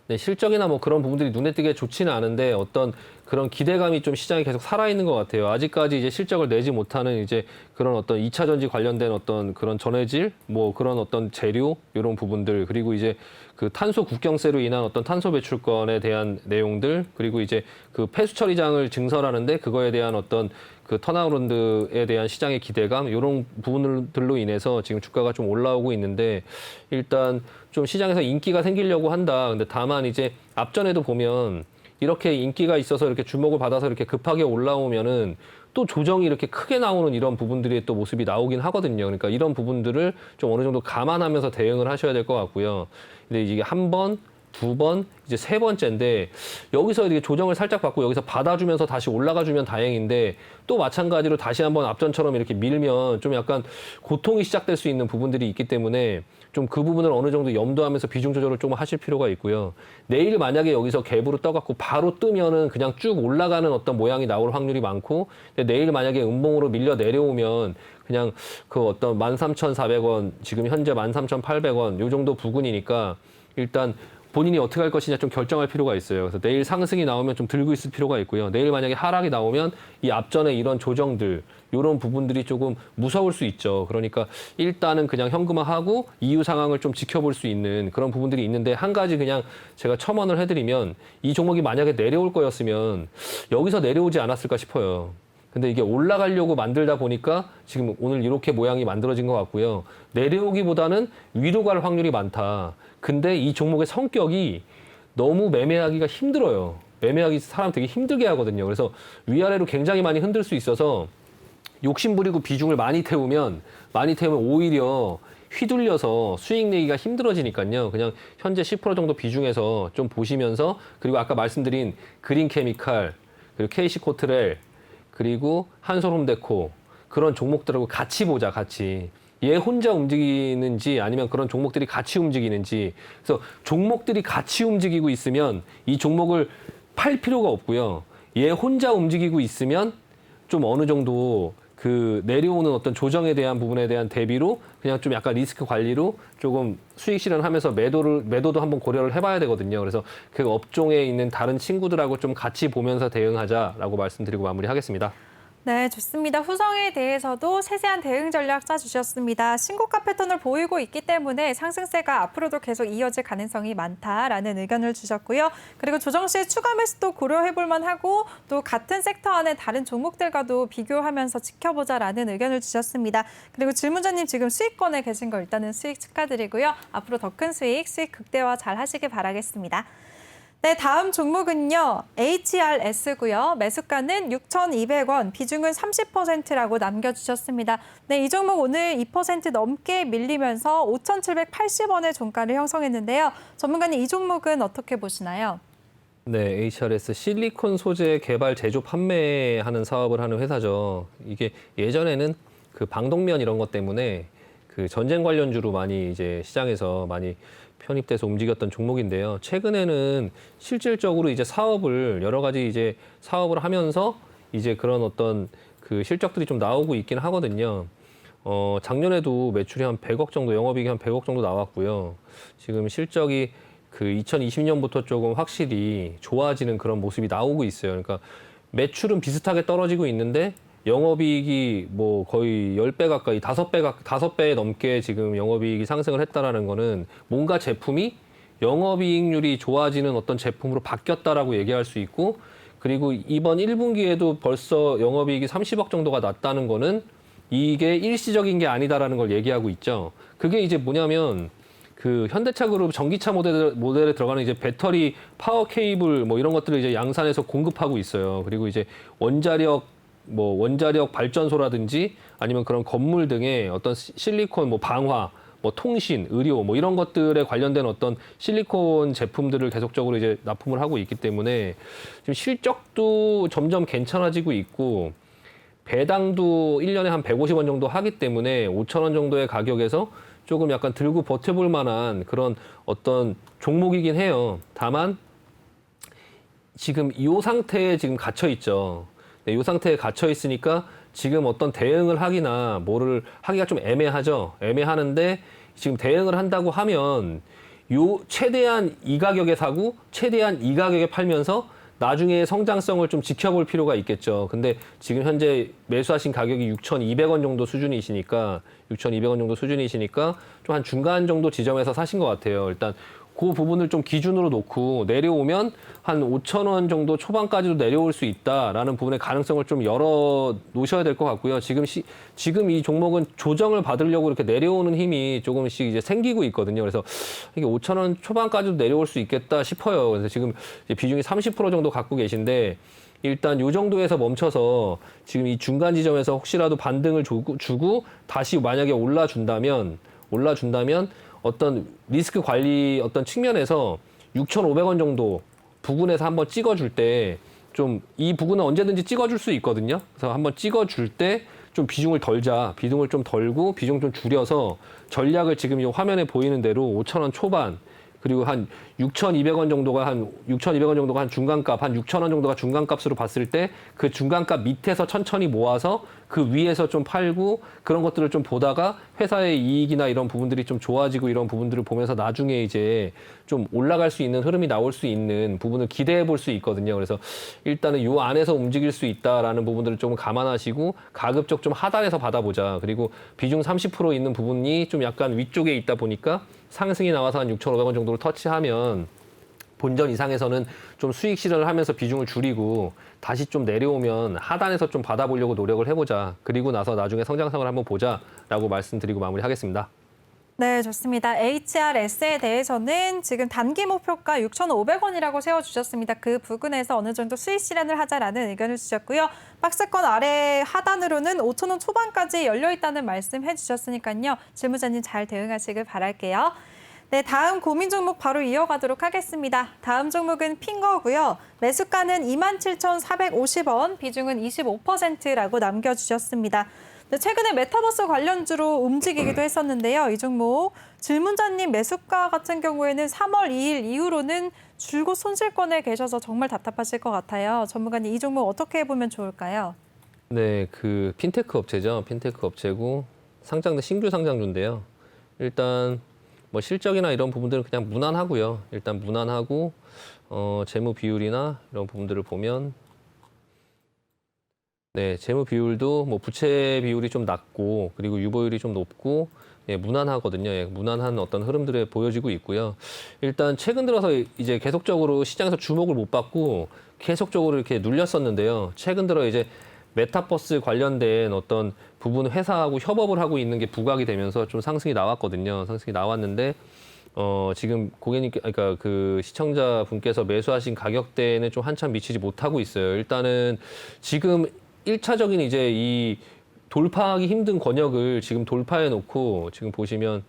Speaker 2: 네, 실적이나 뭐 그런 부분들이 눈에 띄게 좋지는 않은데 어떤 그런 기대감이 좀 시장에 계속 살아있는 것 같아요. 아직까지 이제 실적을 내지 못하는 이제 그런 어떤 2차 전지 관련된 어떤 그런 전해질, 뭐 그런 어떤 재료, 이런 부분들, 그리고 이제 그 탄소 국경세로 인한 어떤 탄소 배출권에 대한 내용들, 그리고 이제 그 폐수 처리장을 증설하는데 그거에 대한 어떤 그 턴어라운드에 대한 시장의 기대감, 이런 부분들로 인해서 지금 주가가 좀 올라오고 있는데 일단 좀 시장에서 인기가 생기려고 한다. 근데 다만 이제 앞전에도 보면 이렇게 인기가 있어서 이렇게 주목을 받아서 이렇게 급하게 올라오면은 또 조정이 이렇게 크게 나오는 이런 부분들이 또 모습이 나오긴 하거든요. 그러니까 이런 부분들을 좀 어느 정도 감안하면서 대응을 하셔야 될 것 같고요. 근데 이게 한 번, 두 번, 이제 세 번째인데 여기서 이렇게 조정을 살짝 받고 여기서 받아주면서 다시 올라가주면 다행인데 또 마찬가지로 다시 한번 앞전처럼 이렇게 밀면 좀 약간 고통이 시작될 수 있는 부분들이 있기 때문에 좀 그 부분을 어느 정도 염두하면서 비중 조절을 좀 하실 필요가 있고요. 내일 만약에 여기서 갭으로 떠갖고 바로 뜨면은 그냥 쭉 올라가는 어떤 모양이 나올 확률이 많고, 근데 내일 만약에 음봉으로 밀려 내려오면 그냥 그 어떤 13,400원, 지금 현재 13,800원 요 정도 부근이니까 일단 본인이 어떻게 할 것이냐 좀 결정할 필요가 있어요. 그래서 내일 상승이 나오면 좀 들고 있을 필요가 있고요. 내일 만약에 하락이 나오면 이 앞전에 이런 조정들, 이런 부분들이 조금 무서울 수 있죠. 그러니까 일단은 그냥 현금화하고 이후 상황을 좀 지켜볼 수 있는 그런 부분들이 있는데 한 가지 그냥 제가 첨언을 해드리면 이 종목이 만약에 내려올 거였으면 여기서 내려오지 않았을까 싶어요. 근데 이게 올라가려고 만들다 보니까 지금 오늘 이렇게 모양이 만들어진 것 같고요. 내려오기보다는 위로 갈 확률이 많다. 근데 이 종목의 성격이 너무 매매하기가 힘들어요. 매매하기 사람 되게 힘들게 하거든요. 그래서 위아래로 굉장히 많이 흔들 수 있어서 욕심부리고 비중을 많이 태우면 오히려 휘둘려서 수익 내기가 힘들어지니까요. 그냥 현재 10% 정도 비중에서 좀 보시면서 그리고 아까 말씀드린 그린케미칼, 그리고 KC코트렐, 그리고 한솔홈데코 그런 종목들하고 같이 보자, 같이. 얘 혼자 움직이는지 아니면 그런 종목들이 같이 움직이는지. 그래서 종목들이 같이 움직이고 있으면 이 종목을 팔 필요가 없고요. 얘 혼자 움직이고 있으면 좀 어느 정도 그 내려오는 어떤 조정에 대한 부분에 대한 대비로 그냥 좀 약간 리스크 관리로 조금 수익 실현하면서 매도도 한번 고려를 해봐야 되거든요. 그래서 그 업종에 있는 다른 친구들하고 좀 같이 보면서 대응하자라고 말씀드리고 마무리하겠습니다.
Speaker 1: 네, 좋습니다. 후성에 대해서도 세세한 대응 전략 짜주셨습니다. 신고가 패턴을 보이고 있기 때문에 상승세가 앞으로도 계속 이어질 가능성이 많다라는 의견을 주셨고요. 그리고 조정 시 추가 매수도 고려해볼 만하고 또 같은 섹터 안에 다른 종목들과도 비교하면서 지켜보자라는 의견을 주셨습니다. 그리고 질문자님 지금 수익권에 계신 거 일단은 수익 축하드리고요. 앞으로 더 큰 수익 극대화 잘 하시길 바라겠습니다. 네, 다음 종목은요. HRS고요. 매수가는 6,200원, 비중은 30%라고 남겨주셨습니다. 네, 이 종목 오늘 2% 넘게 밀리면서 5,780원의 종가를 형성했는데요. 전문가님, 이 종목은 어떻게 보시나요?
Speaker 2: 네, HRS 실리콘 소재 개발, 제조, 판매하는 사업을 하는 회사죠. 이게 예전에는 그 방독면 이런 것 때문에 그 전쟁 관련주로 많이 이제 시장에서 많이 편입돼서 움직였던 종목인데요. 최근에는 실질적으로 이제 여러 가지 이제 사업을 하면서 이제 그런 어떤 그 실적들이 좀 나오고 있긴 하거든요. 작년에도 매출이 한 100억 정도, 영업이익이 한 100억 정도 나왔고요. 지금 실적이 그 2020년부터 조금 확실히 좋아지는 그런 모습이 나오고 있어요. 그러니까 매출은 비슷하게 떨어지고 있는데 영업이익이 뭐 거의 10배 가까이, 5배 넘게 지금 영업이익이 상승을 했다라는 거는 뭔가 제품이 영업이익률이 좋아지는 어떤 제품으로 바뀌었다라고 얘기할 수 있고, 그리고 이번 1분기에도 벌써 영업이익이 30억 정도가 났다는 거는 이게 일시적인 게 아니다라는 걸 얘기하고 있죠. 그게 이제 뭐냐면 그 현대차 그룹 전기차 모델에 들어가는 이제 배터리, 파워 케이블 뭐 이런 것들을 이제 양산해서 공급하고 있어요. 그리고 이제 원자력 발전소라든지 아니면 그런 건물 등의 어떤 실리콘, 뭐 방화, 뭐 통신, 의료, 뭐 이런 것들에 관련된 어떤 실리콘 제품들을 계속적으로 이제 납품을 하고 있기 때문에 지금 실적도 점점 괜찮아지고 있고 배당도 1년에 한 150원 정도 하기 때문에 5,000원 정도의 가격에서 조금 약간 들고 버텨볼 만한 그런 어떤 종목이긴 해요. 다만 지금 이 상태에 지금 갇혀 있죠. 네, 이 상태에 갇혀 있으니까 지금 어떤 대응을 하기나 뭐를 하기가 좀 애매하죠. 애매하는데 지금 대응을 한다고 하면 최대한 이 가격에 사고 최대한 이 가격에 팔면서 나중에 성장성을 좀 지켜볼 필요가 있겠죠. 근데 지금 현재 매수하신 가격이 6,200원 정도 수준이시니까 좀 한 중간 정도 지점에서 사신 것 같아요. 일단 그 부분을 좀 기준으로 놓고 내려오면 한 5,000원 정도 초반까지도 내려올 수 있다라는 부분의 가능성을 좀 열어 놓으셔야 될 것 같고요. 지금 이 종목은 조정을 받으려고 이렇게 내려오는 힘이 조금씩 이제 생기고 있거든요. 그래서 이게 5,000원 초반까지도 내려올 수 있겠다 싶어요. 그래서 지금 이제 비중이 30% 정도 갖고 계신데 일단 이 정도에서 멈춰서 지금 이 중간 지점에서 혹시라도 반등을 주고 다시 만약에 올라준다면 어떤 리스크 관리 어떤 측면에서 6,500원 정도 부근에서 한번 찍어줄 때 좀 이 부근은 언제든지 찍어줄 수 있거든요. 그래서 한번 찍어줄 때 좀 비중을 좀 덜고 비중 좀 줄여서 전략을 지금 이 화면에 보이는 대로 5,000원 초반 그리고 한 6,200원 정도가 한 중간값, 한 6,000원 정도가 중간값으로 봤을 때 그 중간값 밑에서 천천히 모아서 그 위에서 좀 팔고 그런 것들을 좀 보다가 회사의 이익이나 이런 부분들이 좀 좋아지고 이런 부분들을 보면서 나중에 이제 좀 올라갈 수 있는 흐름이 나올 수 있는 부분을 기대해 볼 수 있거든요. 그래서 일단은 요 안에서 움직일 수 있다라는 부분들을 좀 감안하시고 가급적 좀 하단에서 받아보자. 그리고 비중 30% 있는 부분이 좀 약간 위쪽에 있다 보니까 상승이 나와서 한 6,500원 정도를 터치하면 본전 이상에서는 좀 수익 실현을 하면서 비중을 줄이고 다시 좀 내려오면 하단에서 좀 받아보려고 노력을 해보자. 그리고 나서 나중에 성장성을 한번 보자라고 말씀드리고 마무리하겠습니다.
Speaker 1: 네, 좋습니다. HRS에 대해서는 지금 단기 목표가 6,500원이라고 세워주셨습니다. 그 부근에서 어느 정도 수익 실현을 하자라는 의견을 주셨고요. 박스권 아래 하단으로는 5,000원 초반까지 열려있다는 말씀 해주셨으니까요. 실무자님 잘 대응하시길 바랄게요. 네, 다음 고민 종목 바로 이어가도록 하겠습니다. 다음 종목은 핑거고요. 매수가는 27,450원, 비중은 25%라고 남겨주셨습니다. 네, 최근에 메타버스 관련주로 움직이기도 했었는데요. 이 종목 질문자님 매수가 같은 경우에는 3월 2일 이후로는 줄곧 손실권에 계셔서 정말 답답하실 것 같아요. 전문가님 이 종목 어떻게 보면 좋을까요?
Speaker 2: 네, 그 핀테크 업체죠. 핀테크 업체고 신규 상장주인데요. 일단 뭐 실적이나 이런 부분들은 그냥 무난하고요. 일단 무난하고 재무 비율이나 이런 부분들을 보면 네, 재무 비율도 뭐 부채 비율이 좀 낮고 그리고 유보율이 좀 높고 예, 무난하거든요. 예, 무난한 어떤 흐름들에 보여지고 있고요. 일단 최근 들어서 이제 계속적으로 시장에서 주목을 못 받고 계속적으로 이렇게 눌렸었는데요. 최근 들어 이제 메타버스 관련된 어떤 부분 회사하고 협업을 하고 있는 게 부각이 되면서 좀 상승이 나왔거든요. 상승이 나왔는데 지금 그러니까 그 시청자분께서 매수하신 가격대에는 좀 한참 미치지 못하고 있어요. 일단은 지금 1차적인 이제 이 돌파하기 힘든 권역을 지금 돌파해 놓고 지금 보시면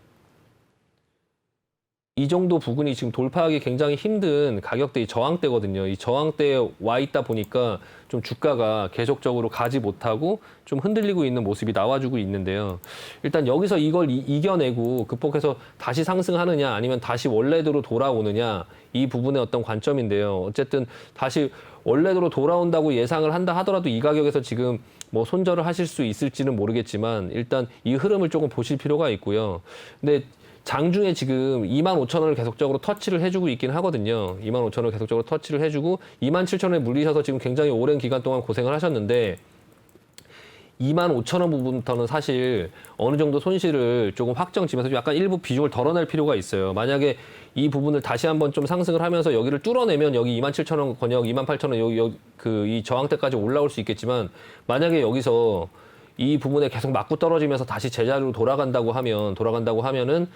Speaker 2: 이 정도 부근이 지금 돌파하기 굉장히 힘든 가격대, 이 저항대거든요. 이 저항대에 와 있다 보니까 좀 주가가 계속적으로 가지 못하고 좀 흔들리고 있는 모습이 나와주고 있는데요. 일단 여기서 이걸 이겨내고 극복해서 다시 상승하느냐 아니면 다시 원래대로 돌아오느냐 이 부분의 어떤 관점인데요. 어쨌든 다시 원래대로 돌아온다고 예상을 한다 하더라도 이 가격에서 지금 뭐 손절을 하실 수 있을지는 모르겠지만 일단 이 흐름을 조금 보실 필요가 있고요. 근데 장중에 지금 25,000원을 계속적으로 터치를 해주고 있긴 하거든요. 25,000원을 계속적으로 터치를 해주고 27,000원에 물리셔서 지금 굉장히 오랜 기간 동안 고생을 하셨는데 25,000원 부분부터는 사실 어느 정도 손실을 조금 확정 지면서 약간 일부 비중을 덜어낼 필요가 있어요. 만약에 이 부분을 다시 한번 좀 상승을 하면서 여기를 뚫어내면 여기 27,000원 권역, 28,000원 이 저항대까지 올라올 수 있겠지만 만약에 여기서 이 부분에 계속 맞고 떨어지면서 다시 제자리로 돌아간다고 하면은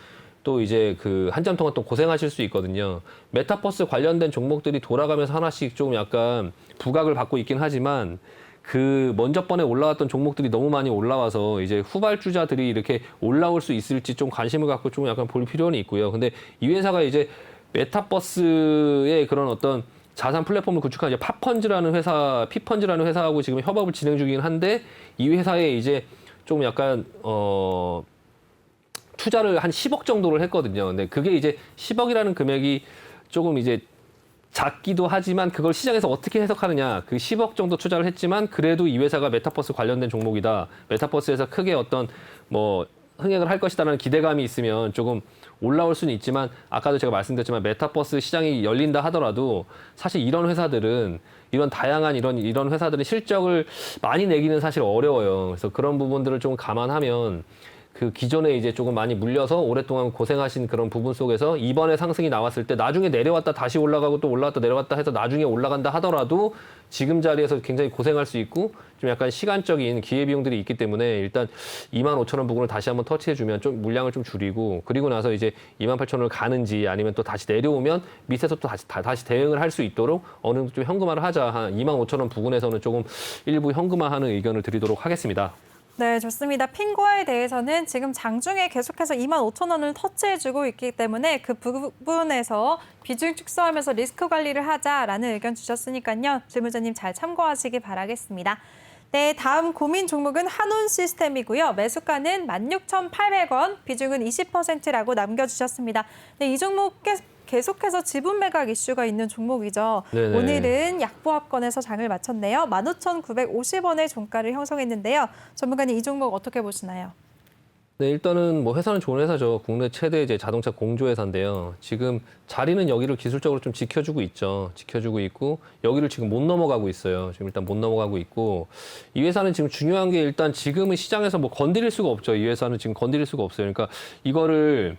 Speaker 2: 또 이제 그 한참 동안 또 고생하실 수 있거든요. 메타버스 관련된 종목들이 돌아가면서 하나씩 좀 약간 부각을 받고 있긴 하지만 그 먼저 번에 올라왔던 종목들이 너무 많이 올라와서 이제 후발주자들이 이렇게 올라올 수 있을지 좀 관심을 갖고 좀 약간 볼 필요는 있고요. 근데 이 회사가 이제 메타버스의 그런 어떤 자산 플랫폼을 구축한 이제 피펀즈라는 회사하고 지금 협업을 진행 중이긴 한데 이 회사에 이제 좀 약간 투자를 한 10억 정도를 했거든요. 근데 그게 이제 10억이라는 금액이 조금 이제 작기도 하지만 그걸 시장에서 어떻게 해석하느냐. 그 10억 정도 투자를 했지만 그래도 이 회사가 메타버스 관련된 종목이다. 메타버스에서 크게 어떤 뭐 흥행을 할 것이다라는 기대감이 있으면 조금 올라올 수는 있지만 아까도 제가 말씀드렸지만 메타버스 시장이 열린다 하더라도 사실 이런 회사들은 이런 다양한 이런 회사들은 실적을 많이 내기는 사실 어려워요. 그래서 그런 부분들을 좀 감안하면 그 기존에 이제 조금 많이 물려서 오랫동안 고생하신 그런 부분 속에서 이번에 상승이 나왔을 때 나중에 내려왔다 다시 올라가고 또 올라왔다 내려왔다 해서 나중에 올라간다 하더라도 지금 자리에서 굉장히 고생할 수 있고 좀 약간 시간적인 기회비용들이 있기 때문에 일단 25,000원 부분을 다시 한번 터치해주면 좀 물량을 좀 줄이고 그리고 나서 이제 28,000원을 가는지 아니면 또 다시 내려오면 밑에서 또 다시 대응을 할 수 있도록 어느 정도 좀 현금화를 하자. 한 25,000원 부분에서는 조금 일부 현금화하는 의견을 드리도록 하겠습니다.
Speaker 1: 네, 좋습니다. 핑거에 대해서는 지금 장중에 계속해서 25,000원을 터치해주고 있기 때문에 그 부분에서 비중 축소하면서 리스크 관리를 하자라는 의견 주셨으니까요. 질문자님 잘 참고하시기 바라겠습니다. 네, 다음 고민 종목은 한온시스템이고요. 매수가는 16,800원, 비중은 20%라고 남겨주셨습니다. 네, 이 종목 계속해서 지분 매각 이슈가 있는 종목이죠.
Speaker 2: 네네.
Speaker 1: 오늘은 약보합권에서 장을 마쳤네요. 15,950원의 종가를 형성했는데요. 전문가님 이 종목 어떻게 보시나요?
Speaker 2: 네, 일단은 뭐 회사는 좋은 회사죠. 국내 최대 이제 자동차 공조 회사인데요. 지금 자리는 여기를 기술적으로 좀 지켜주고 있죠. 지켜주고 있고 여기를 지금 못 넘어가고 있어요. 지금 일단 못 넘어가고 있고 이 회사는 지금 중요한 게 일단 지금은 시장에서 뭐 건드릴 수가 없죠. 이 회사는 지금 건드릴 수가 없어요. 그러니까 이거를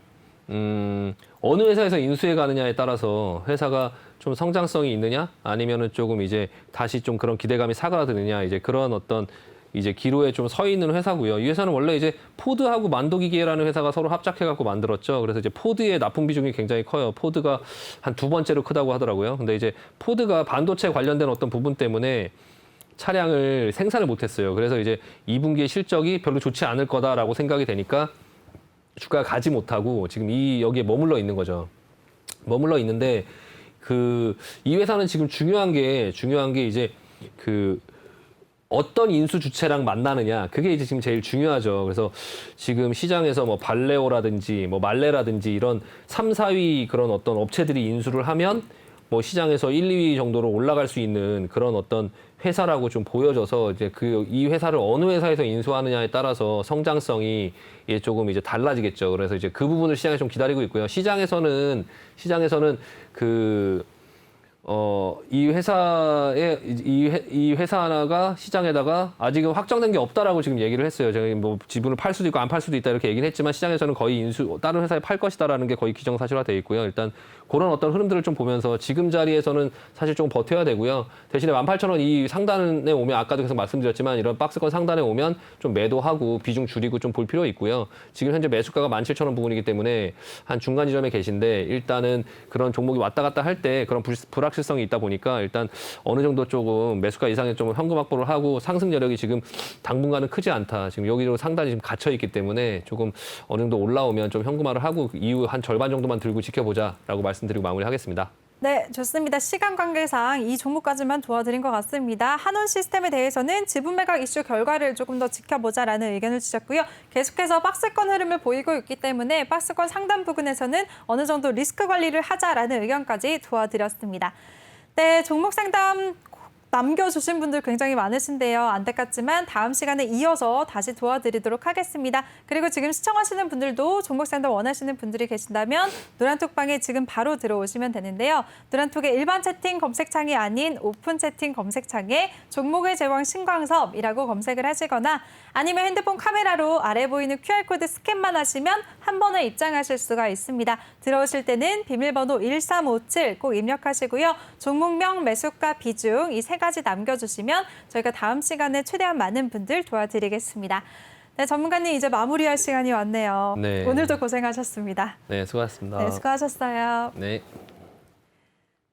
Speaker 2: 어느 회사에서 인수해 가느냐에 따라서 회사가 좀 성장성이 있느냐 아니면은 조금 이제 다시 좀 그런 기대감이 사그라드느냐 이제 그런 어떤 이제 기로에 좀 서 있는 회사고요. 이 회사는 원래 이제 포드하고 만도기계라는 회사가 서로 합작해갖고 만들었죠. 그래서 이제 포드의 납품 비중이 굉장히 커요. 포드가 한 2번째로 크다고 하더라고요. 근데 이제 포드가 반도체 관련된 어떤 부분 때문에 차량을 생산을 못했어요. 그래서 이제 2분기의 실적이 별로 좋지 않을 거다라고 생각이 되니까 주가가 가지 못하고 지금 여기에 머물러 있는 거죠. 머물러 있는데 이 회사는 지금 중요한 게 이제 어떤 인수 주체랑 만나느냐 그게 이제 지금 제일 중요하죠. 그래서 지금 시장에서 뭐 발레오라든지 뭐 말레라든지 이런 3, 4위 그런 어떤 업체들이 인수를 하면 뭐 시장에서 1, 2위 정도로 올라갈 수 있는 그런 어떤 회사라고 좀 보여져서 이제 이 회사를 어느 회사에서 인수하느냐에 따라서 성장성이 조금 이제 달라지겠죠. 그래서 이제 그 부분을 시장에 좀 기다리고 있고요. 시장에서는 이 회사 하나가 시장에다가 아직은 확정된 게 없다라고 지금 얘기를 했어요. 제가 뭐 지분을 팔 수도 있고 안 팔 수도 있다 이렇게 얘기는 했지만 시장에서는 거의 다른 회사에 팔 것이다라는 게 거의 기정사실화돼 있고요. 일단 그런 어떤 흐름들을 좀 보면서 지금 자리에서는 사실 좀 버텨야 되고요. 대신에 18,000원 이 상단에 오면 아까도 계속 말씀드렸지만 이런 박스권 상단에 오면 좀 매도하고 비중 줄이고 좀 볼 필요 있고요. 지금 현재 매수가가 17,000원 부분이기 때문에 한 중간 지점에 계신데 일단은 그런 종목이 왔다 갔다 할 때 그런 불확실성이 있다 보니까 일단 어느 정도 조금 매수가 이상의 좀 현금 확보를 하고 상승 여력이 지금 당분간은 크지 않다. 지금 여기로 상단이 지금 갇혀 있기 때문에 조금 어느 정도 올라오면 좀 현금화를 하고 이후 한 절반 정도만 들고 지켜보자라고 말씀드리고 마무리하겠습니다.
Speaker 1: 네, 좋습니다. 시간 관계상 이 종목까지만 도와드린 것 같습니다. 한원 시스템에 대해서는 지분 매각 이슈 결과를 조금 더 지켜보자라는 의견을 주셨고요. 계속해서 박스권 흐름을 보이고 있기 때문에 박스권 상단 부근에서는 어느 정도 리스크 관리를 하자라는 의견까지 도와드렸습니다. 네, 종목 상담 남겨주신 분들 굉장히 많으신데요. 안타깝지만 다음 시간에 이어서 다시 도와드리도록 하겠습니다. 그리고 지금 시청하시는 분들도 종목 상담 원하시는 분들이 계신다면 노란톡방에 지금 바로 들어오시면 되는데요. 노란톡의 일반 채팅 검색창이 아닌 오픈 채팅 검색창에 종목의 제왕 신광섭이라고 검색을 하시거나 아니면 핸드폰 카메라로 아래 보이는 QR코드 스캔만 하시면 한 번에 입장하실 수가 있습니다. 들어오실 때는 비밀번호 1357 꼭 입력하시고요. 종목명, 매수가, 비중 이 세 가지 남겨주시면 저희가 다음 시간에 최대한 많은 분들 도와드리겠습니다. 네, 전문가님 이제 마무리할 시간이 왔네요.
Speaker 2: 네.
Speaker 1: 오늘도 고생하셨습니다.
Speaker 2: 네, 수고하셨습니다.
Speaker 1: 네, 수고하셨어요.
Speaker 2: 네.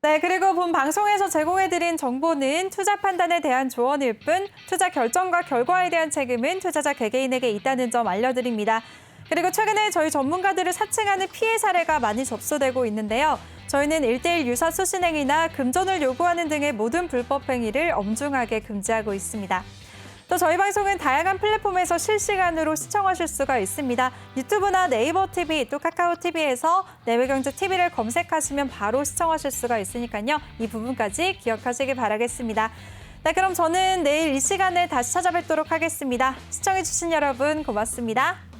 Speaker 1: 네, 그리고 본 방송에서 제공해드린 정보는 투자 판단에 대한 조언일 뿐 투자 결정과 결과에 대한 책임은 투자자 개개인에게 있다는 점 알려드립니다. 그리고 최근에 저희 전문가들을 사칭하는 피해 사례가 많이 접수되고 있는데요. 저희는 1:1 유사 수신행위나 금전을 요구하는 등의 모든 불법 행위를 엄중하게 금지하고 있습니다. 또 저희 방송은 다양한 플랫폼에서 실시간으로 시청하실 수가 있습니다. 유튜브나 네이버 TV, 또 카카오 TV에서 내외경제 TV를 검색하시면 바로 시청하실 수가 있으니까요. 이 부분까지 기억하시기 바라겠습니다. 네, 그럼 저는 내일 이 시간에 다시 찾아뵙도록 하겠습니다. 시청해주신 여러분 고맙습니다.